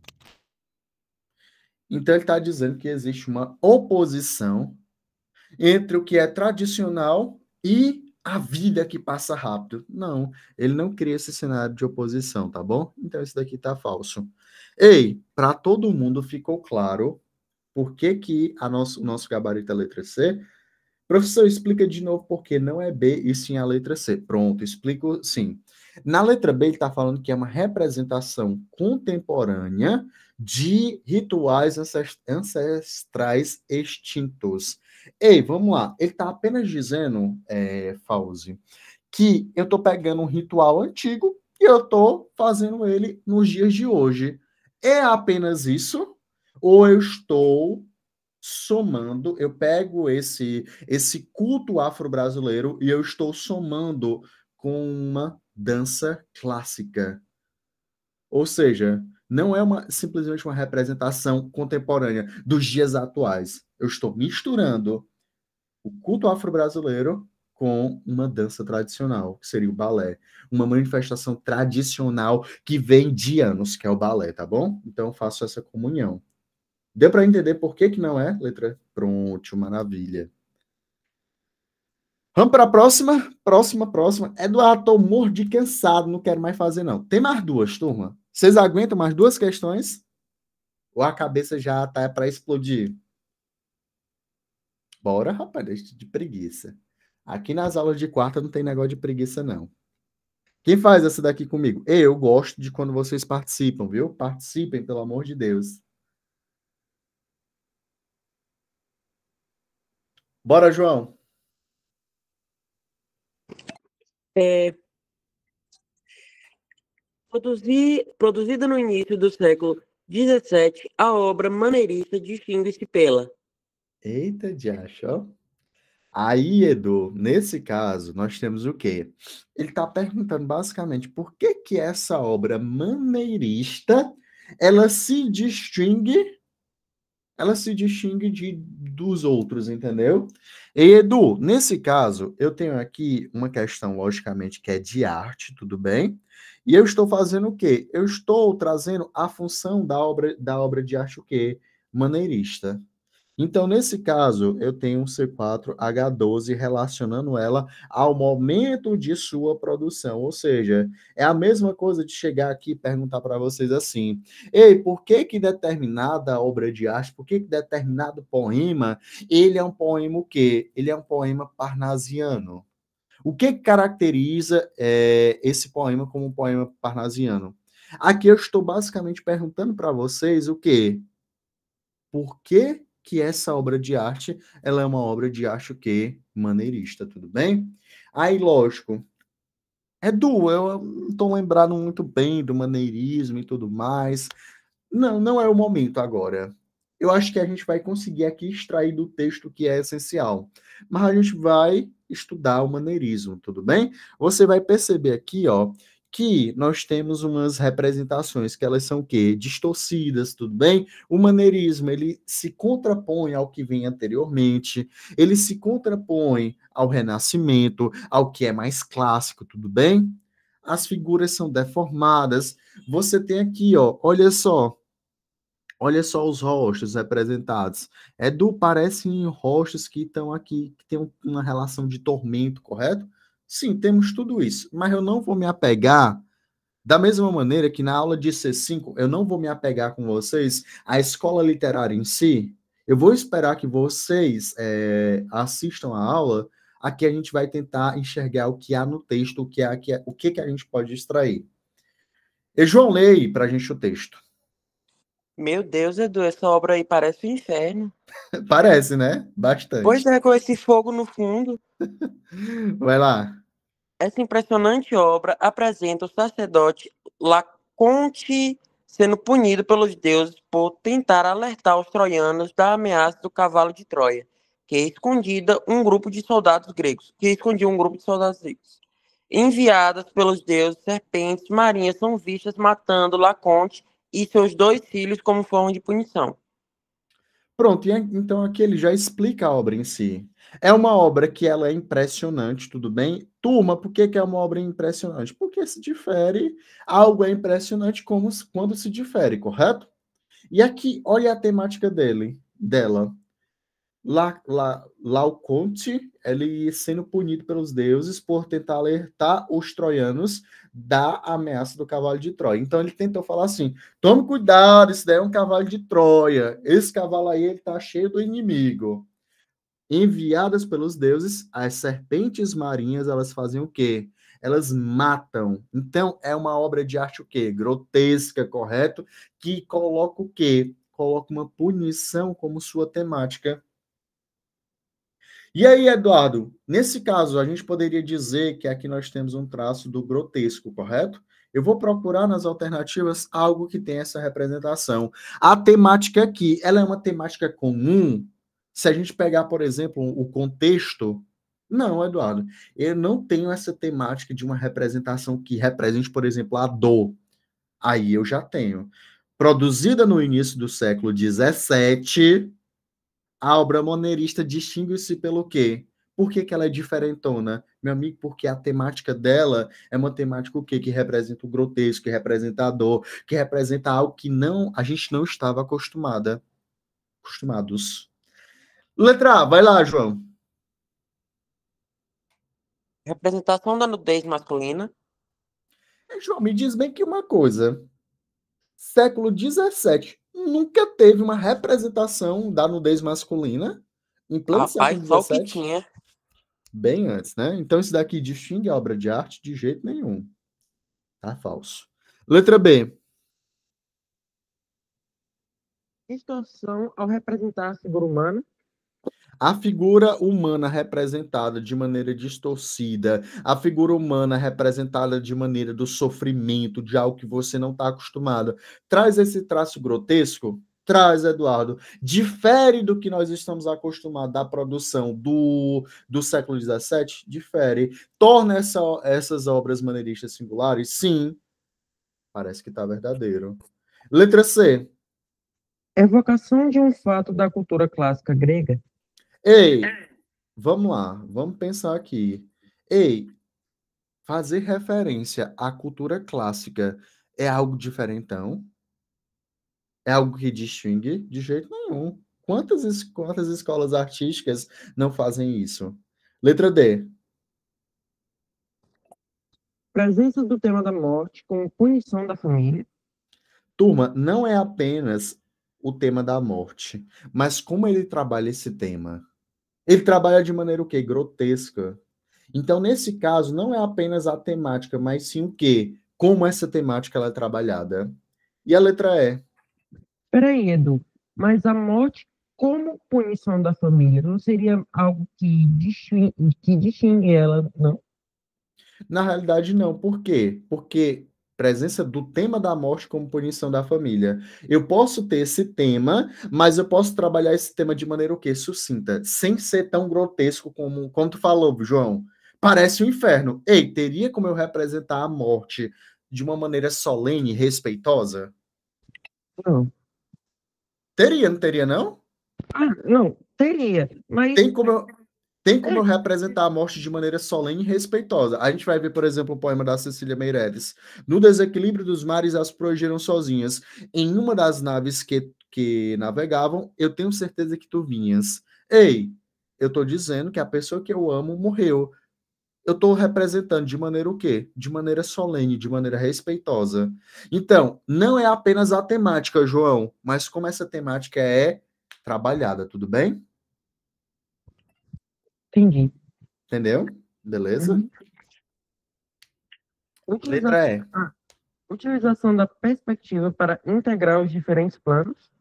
Então, ele está dizendo que existe uma oposição entre o que é tradicional e a vida que passa rápido. Não, ele não cria esse cenário de oposição, tá bom? Então, isso daqui tá falso. Ei, para todo mundo ficou claro por que que o nosso gabarito é a letra C? Professor, explica de novo por que não é B e sim a letra C. Pronto, explico sim. Na letra B, ele está falando que é uma representação contemporânea de rituais ancestrais extintos. Ei, vamos lá. Ele está apenas dizendo, Fauzi, que eu estou pegando um ritual antigo e eu estou fazendo ele nos dias de hoje. É apenas isso? Ou eu estou somando, eu pego esse culto afro-brasileiro e eu estou somando com uma dança clássica. Ou seja, não é simplesmente uma representação contemporânea dos dias atuais. Eu estou misturando o culto afro-brasileiro com uma dança tradicional, que seria o balé. Uma manifestação tradicional que vem de anos, que é o balé, tá bom? Então, eu faço essa comunhão. Deu para entender por que não é? Letra. Pronto, maravilha. Vamos para a próxima? Próxima. Eduardo, tô morto de cansado, não quero mais fazer, não. Tem mais duas, turma. Vocês aguentam mais duas questões? Ou a cabeça já tá para explodir? Bora, rapaz, deixa de preguiça. Aqui nas aulas de quarta não tem negócio de preguiça, não. Quem faz essa daqui comigo? Eu gosto de quando vocês participam, viu? Participem, pelo amor de Deus. Bora, João.
Produzida no início do século XVII, a obra maneirista distingue-se pela...
Eita, diacho, ó. Aí, Edu, nesse caso, nós temos o quê? Ele está perguntando basicamente por que que essa obra maneirista, ela se distingue dos outros, entendeu? E, Edu, nesse caso, eu tenho aqui uma questão, logicamente, que é de arte, tudo bem? E eu estou fazendo o quê? Eu estou trazendo a função da obra de arte, o quê? Maneirista. Então, nesse caso, eu tenho um C4H12 relacionando ela ao momento de sua produção. Ou seja, é a mesma coisa de chegar aqui e perguntar para vocês assim: ei, por que que determinada obra de arte, por que que determinado poema, ele é um poema o quê? Ele é um poema parnasiano. O que caracteriza esse poema como um poema parnasiano? Aqui eu estou basicamente perguntando para vocês o quê? Por que que essa obra de arte, ela é uma obra de arte o quê? Maneirista, tudo bem? Aí, lógico, Edu, eu não estou lembrado muito bem do maneirismo e tudo mais. Não, não é o momento agora. Eu acho que a gente vai conseguir aqui extrair do texto o que é essencial. Mas a gente vai estudar o maneirismo, tudo bem? Você vai perceber aqui, ó, que nós temos umas representações que elas são o quê? Distorcidas, tudo bem? O maneirismo, ele se contrapõe ao que vem anteriormente, ele se contrapõe ao Renascimento, ao que é mais clássico, tudo bem? As figuras são deformadas. Você tem aqui, ó, olha só os rostos representados. Parecem rostos que estão aqui, que tem uma relação de tormento, correto? Sim, temos tudo isso. Mas eu não vou me apegar, da mesma maneira que na aula de C5, eu não vou me apegar com vocês à escola literária em si. Eu vou esperar que vocês assistam a aula. Aqui a gente vai tentar enxergar o que há no texto, o que a gente pode extrair. E João, lê aí para a gente o texto.
Meu Deus, Edu, essa obra aí parece um inferno.
Parece, né? Bastante.
Pois é, com esse fogo no fundo.
Vai lá.
Essa impressionante obra apresenta o sacerdote Laconte sendo punido pelos deuses por tentar alertar os troianos da ameaça do cavalo de Troia, que escondia um grupo de soldados gregos. Enviadas pelos deuses, serpentes marinhas são vistas matando Laconte e seus 2 filhos como forma de punição.
Pronto, então aqui ele já explica a obra em si. É uma obra que ela é impressionante, tudo bem? Turma, por que é uma obra impressionante? Porque se difere, algo é impressionante quando se difere, correto? E aqui, olha a temática dela. Laoconte, ele sendo punido pelos deuses por tentar alertar os troianos da ameaça do cavalo de Troia. Então ele tentou falar assim: tome cuidado, esse daí é um cavalo de Troia. Esse cavalo aí ele tá cheio do inimigo. Enviadas pelos deuses, as serpentes marinhas, elas fazem o quê? Elas matam. Então é uma obra de arte o quê? Grotesca, correto? Que coloca o quê? Coloca uma punição como sua temática. E aí, Eduardo, nesse caso, a gente poderia dizer que aqui nós temos um traço do grotesco, correto? Eu vou procurar nas alternativas algo que tenha essa representação. A temática aqui, ela é uma temática comum? Se a gente pegar, por exemplo, o contexto... Não, Eduardo, eu não tenho essa temática de uma representação que represente, por exemplo, a dor. Aí eu já tenho. Produzida no início do século XVII... A obra maneirista distingue-se pelo quê? Por que ela é diferentona? Meu amigo, porque a temática dela é uma temática o quê? Que representa o grotesco, que representa a dor, que representa algo que a gente não estava acostumados. Letra A, vai lá, João.
Representação da nudez masculina.
João, me diz bem que uma coisa. Século XVII nunca teve uma representação da nudez masculina em pleno
Rapaz,
século
só o que
XVII.
tinha.
Bem antes, né? Então isso daqui distingue a obra de arte de jeito nenhum. Tá falso. Letra B.
Distorção ao representar a figura humana.
A figura humana representada de maneira distorcida, a figura humana representada de maneira do sofrimento, de algo que você não está acostumado, traz esse traço grotesco? Traz, Eduardo. Difere do que nós estamos acostumados da produção do século XVII? Difere. Torna essas obras maneiristas singulares? Sim. Parece que está verdadeiro. Letra C.
Evocação de um fato da cultura clássica grega.
Ei, vamos lá, vamos pensar aqui. Ei, fazer referência à cultura clássica é algo diferentão? É algo que distingue? De jeito nenhum. Quantas escolas artísticas não fazem isso? Letra D.
Presença do tema da morte como punição da família.
Turma, não é apenas o tema da morte, mas como ele trabalha esse tema. Ele trabalha de maneira o quê? Grotesca. Então, nesse caso, não é apenas a temática, mas sim o quê? como essa temática ela é trabalhada. E a letra E?
Peraí, Edu, mas a morte como punição da família não seria algo que distingue ela, não?
Na realidade, não. Por quê? Porque presença do tema da morte como punição da família. Eu posso ter esse tema, mas eu posso trabalhar esse tema de maneira o quê? Sucinta, sem ser tão grotesco como tu falou, João. Parece um inferno. Ei, teria como eu representar a morte de uma maneira solene e respeitosa?
Não.
Teria, não teria, não?
Não, teria, mas
Tem como eu representar a morte de maneira solene e respeitosa. A gente vai ver, por exemplo, o poema da Cecília Meirelles. No desequilíbrio dos mares, as proegiram sozinhas. Em uma das naves que navegavam, eu tenho certeza que tu vinhas. Ei, eu tô dizendo que a pessoa que eu amo morreu. Eu tô representando de maneira o quê? De maneira solene, de maneira respeitosa. Então, não é apenas a temática, João, mas como essa temática é trabalhada, tudo bem?
entendi.
Entendeu? Beleza? Letra E.
Utilização da perspectiva para integrar os diferentes planos.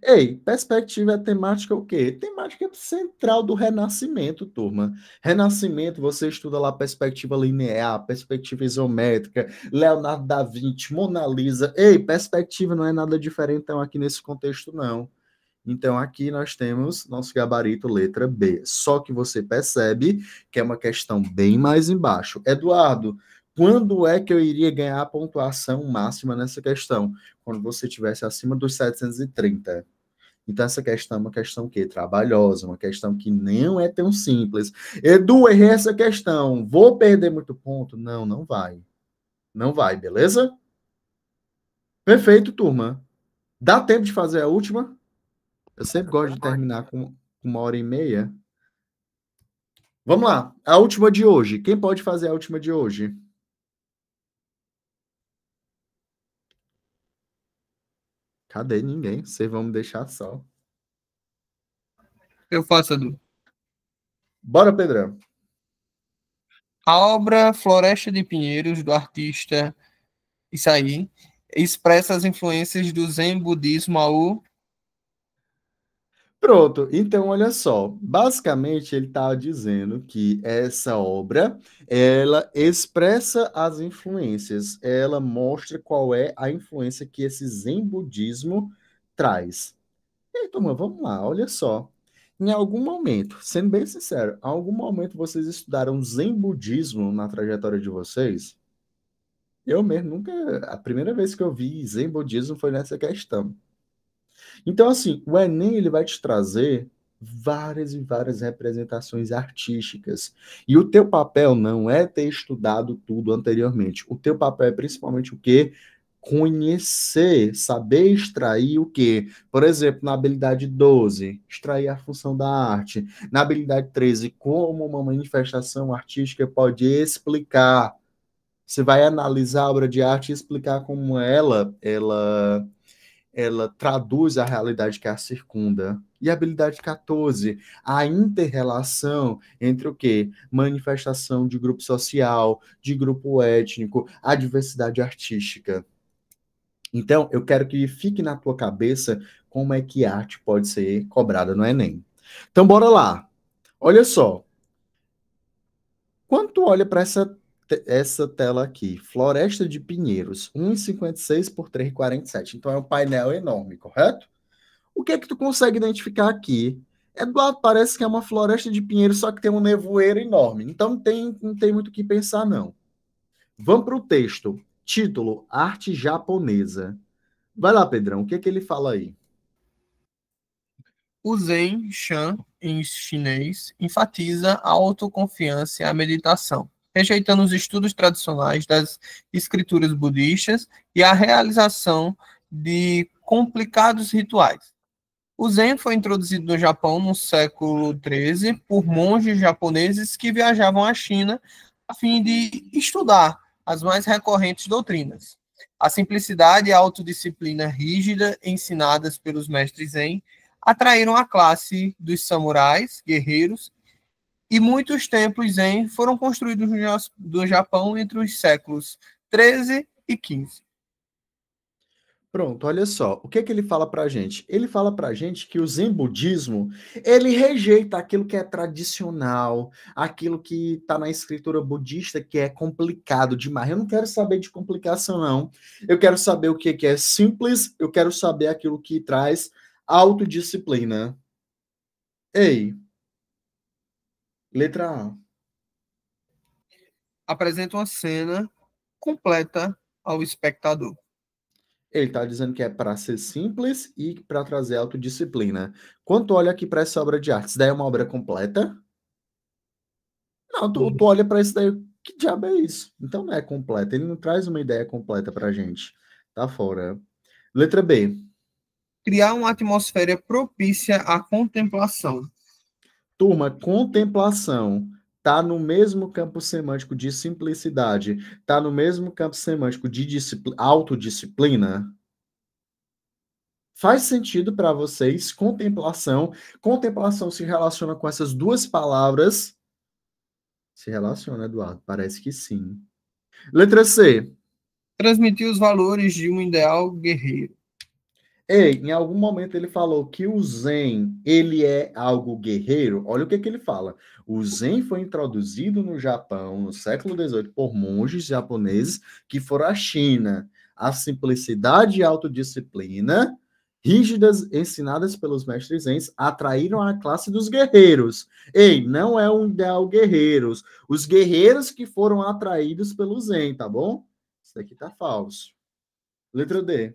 Ei, perspectiva é temática o quê? Temática central do Renascimento, turma. Renascimento, você estuda lá perspectiva linear, perspectiva isométrica, Leonardo da Vinci, Mona Lisa. Ei, perspectiva não é nada diferente então aqui nesse contexto, não. Então, aqui nós temos nosso gabarito letra B. Só que você percebe que é uma questão bem mais embaixo. Eduardo, quando é que eu iria ganhar a pontuação máxima nessa questão? Quando você estivesse acima dos 730. Então, essa questão é uma questão o quê? Trabalhosa, uma questão que não é tão simples. Edu, errei essa questão. Vou perder muito ponto? Não, não vai. Não vai, beleza? Perfeito, turma. Dá tempo de fazer a última? Eu sempre gosto de terminar com 1h30. Vamos lá. A última de hoje. Quem pode fazer a última de hoje? Cadê ninguém? Vocês vão me deixar só.
Eu faço, Edu.
Bora, Pedrão.
A obra Floresta de Pinheiros, do artista Isaí, expressa as influências do Zen budismo ao...
Pronto, então olha só, basicamente ele está dizendo que essa obra, ela expressa as influências, ela mostra qual é a influência que esse Zen budismo traz. E aí, turma, vamos lá, olha só. Em algum momento, sendo bem sincero, em algum momento vocês estudaram Zen budismo na trajetória de vocês? Eu mesmo nunca, a primeira vez que eu vi Zen budismo foi nessa questão. Então, assim, o Enem ele vai te trazer várias e várias representações artísticas. E o teu papel não é ter estudado tudo anteriormente. O teu papel é principalmente o quê? Conhecer, saber extrair o quê? Por exemplo, na habilidade 12, extrair a função da arte. Na habilidade 13, como uma manifestação artística pode explicar. Você vai analisar a obra de arte e explicar como ela traduz a realidade que a circunda. E a habilidade 14, a inter-relação entre o quê? Manifestação de grupo social, de grupo étnico, a diversidade artística. Então, eu quero que fique na tua cabeça como é que a arte pode ser cobrada no Enem. Então, bora lá. Olha só. Quando tu olha para essa tela aqui, Floresta de Pinheiros, 1,56 por 3,47. Então é um painel enorme, correto? O que é que tu consegue identificar aqui? Eduardo, parece que é uma floresta de pinheiros, só que tem um nevoeiro enorme. Então não tem muito o que pensar, não. Vamos para o texto. Título, Arte Japonesa. Vai lá, Pedrão, o que é que ele fala aí?
O Zen Shan, em chinês, enfatiza a autoconfiança e a meditação, rejeitando os estudos tradicionais das escrituras budistas e a realização de complicados rituais. O Zen foi introduzido no Japão no século XIII por monges japoneses que viajavam à China a fim de estudar as mais recorrentes doutrinas. A simplicidade e a autodisciplina rígida ensinadas pelos mestres Zen atraíram a classe dos samurais, guerreiros, e muitos templos Zen foram construídos no Japão entre os séculos 13 e 15.
Pronto, olha só, o que é que ele fala pra gente? Ele fala pra gente que o Zen budismo, ele rejeita aquilo que é tradicional, aquilo que tá na escritura budista, que é complicado demais. Eu não quero saber de complicação, não. Eu quero saber o que é simples, eu quero saber aquilo que traz autodisciplina. Ei, letra A.
Apresenta uma cena completa ao espectador.
Ele está dizendo que é para ser simples e para trazer autodisciplina. Quando tu olha aqui para essa obra de arte, isso daí é uma obra completa? Não, tu olha para isso daí, que diabo é isso? Então não é completa, ele não traz uma ideia completa para a gente. Tá fora. Letra B.
Criar uma atmosfera propícia à contemplação.
Turma, contemplação tá no mesmo campo semântico de simplicidade, tá no mesmo campo semântico de autodisciplina? Faz sentido para vocês contemplação? Contemplação se relaciona com essas duas palavras? Se relaciona, Eduardo? Parece que sim. Letra C.
Transmitir os valores de um ideal guerreiro.
Ei, em algum momento ele falou que o Zen, ele é algo guerreiro. Olha o que que ele fala. O Zen foi introduzido no Japão no século XVIII por monges japoneses que foram à China. A simplicidade e a autodisciplina, rígidas, ensinadas pelos mestres Zens, atraíram a classe dos guerreiros. Ei, não é um ideal guerreiros. Os guerreiros que foram atraídos pelo Zen, tá bom? Isso aqui tá falso. Letra D.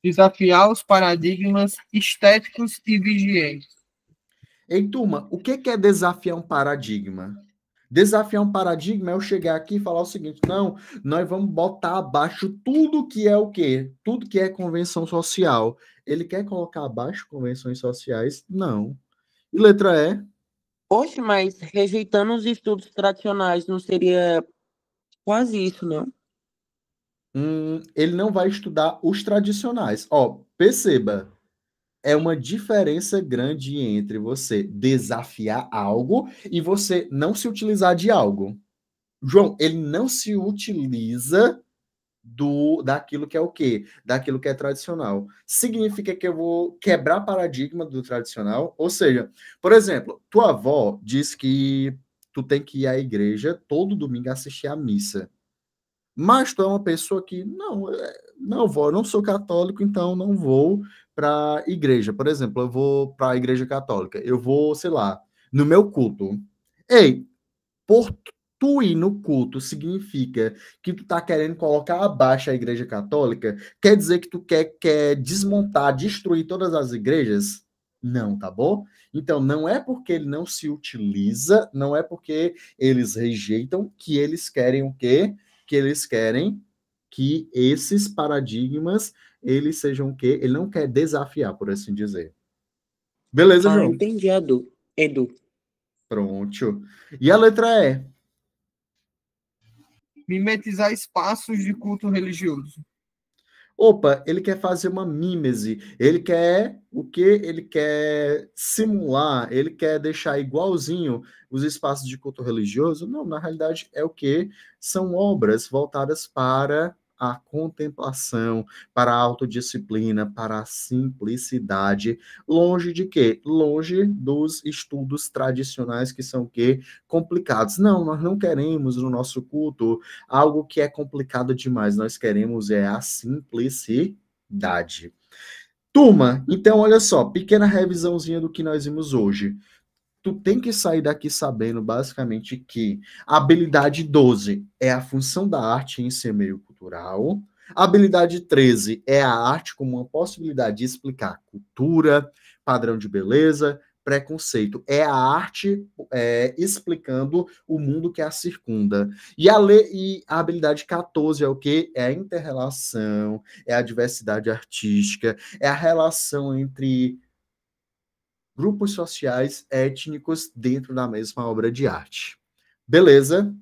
Desafiar os paradigmas estéticos e vigentes.
Ei, turma, o que é desafiar um paradigma? Desafiar um paradigma é eu chegar aqui e falar o seguinte: não, nós vamos botar abaixo tudo que é o quê? Tudo que é convenção social. Ele quer colocar abaixo convenções sociais? Não. E letra E?
Oxe, mas rejeitando os estudos tradicionais não seria quase isso, não?
Ele não vai estudar os tradicionais. Ó, perceba, é uma diferença grande entre você desafiar algo e você não se utilizar de algo. João, ele não se utiliza daquilo que é o quê? Daquilo que é tradicional. Significa que eu vou quebrar paradigma do tradicional? Ou seja, por exemplo, tua avó diz que tu tem que ir à igreja todo domingo assistir à missa. Mas tu é uma pessoa que, não vou, eu não sou católico, então não vou para igreja. Por exemplo, eu vou para a igreja católica. Eu vou, sei lá, no meu culto. Ei, por tu ir no culto significa que tu tá querendo colocar abaixo a igreja católica? Quer dizer que tu quer desmontar, destruir todas as igrejas? Não, tá bom? Então, não é porque ele não se utiliza, não é porque eles rejeitam que eles querem o quê? Que eles querem que esses paradigmas, eles sejam o quê? Ele não quer desafiar, por assim dizer. Beleza, João?
Entendi, Edu.
Pronto. E a letra E?
Mimetizar espaços de culto religioso.
Opa, ele quer fazer uma mímese. Ele quer o quê? Ele quer simular, ele quer deixar igualzinho os espaços de culto religioso? Não, na realidade é o quê? São obras voltadas para a contemplação, para a autodisciplina, para a simplicidade, longe de quê? Longe dos estudos tradicionais que são o quê? Complicados. Não, nós não queremos no nosso culto algo que é complicado demais. Nós queremos a simplicidade. Turma, então olha só, pequena revisãozinha do que nós vimos hoje. Tu tem que sair daqui sabendo basicamente que a habilidade 12 é a função da arte em ser meio cultural. A habilidade 13 é a arte como uma possibilidade de explicar cultura, padrão de beleza, preconceito. É a arte explicando o mundo que a circunda. E a habilidade 14 é o quê? É a inter-relação, é a diversidade artística, é a relação entre grupos sociais étnicos dentro da mesma obra de arte. Beleza?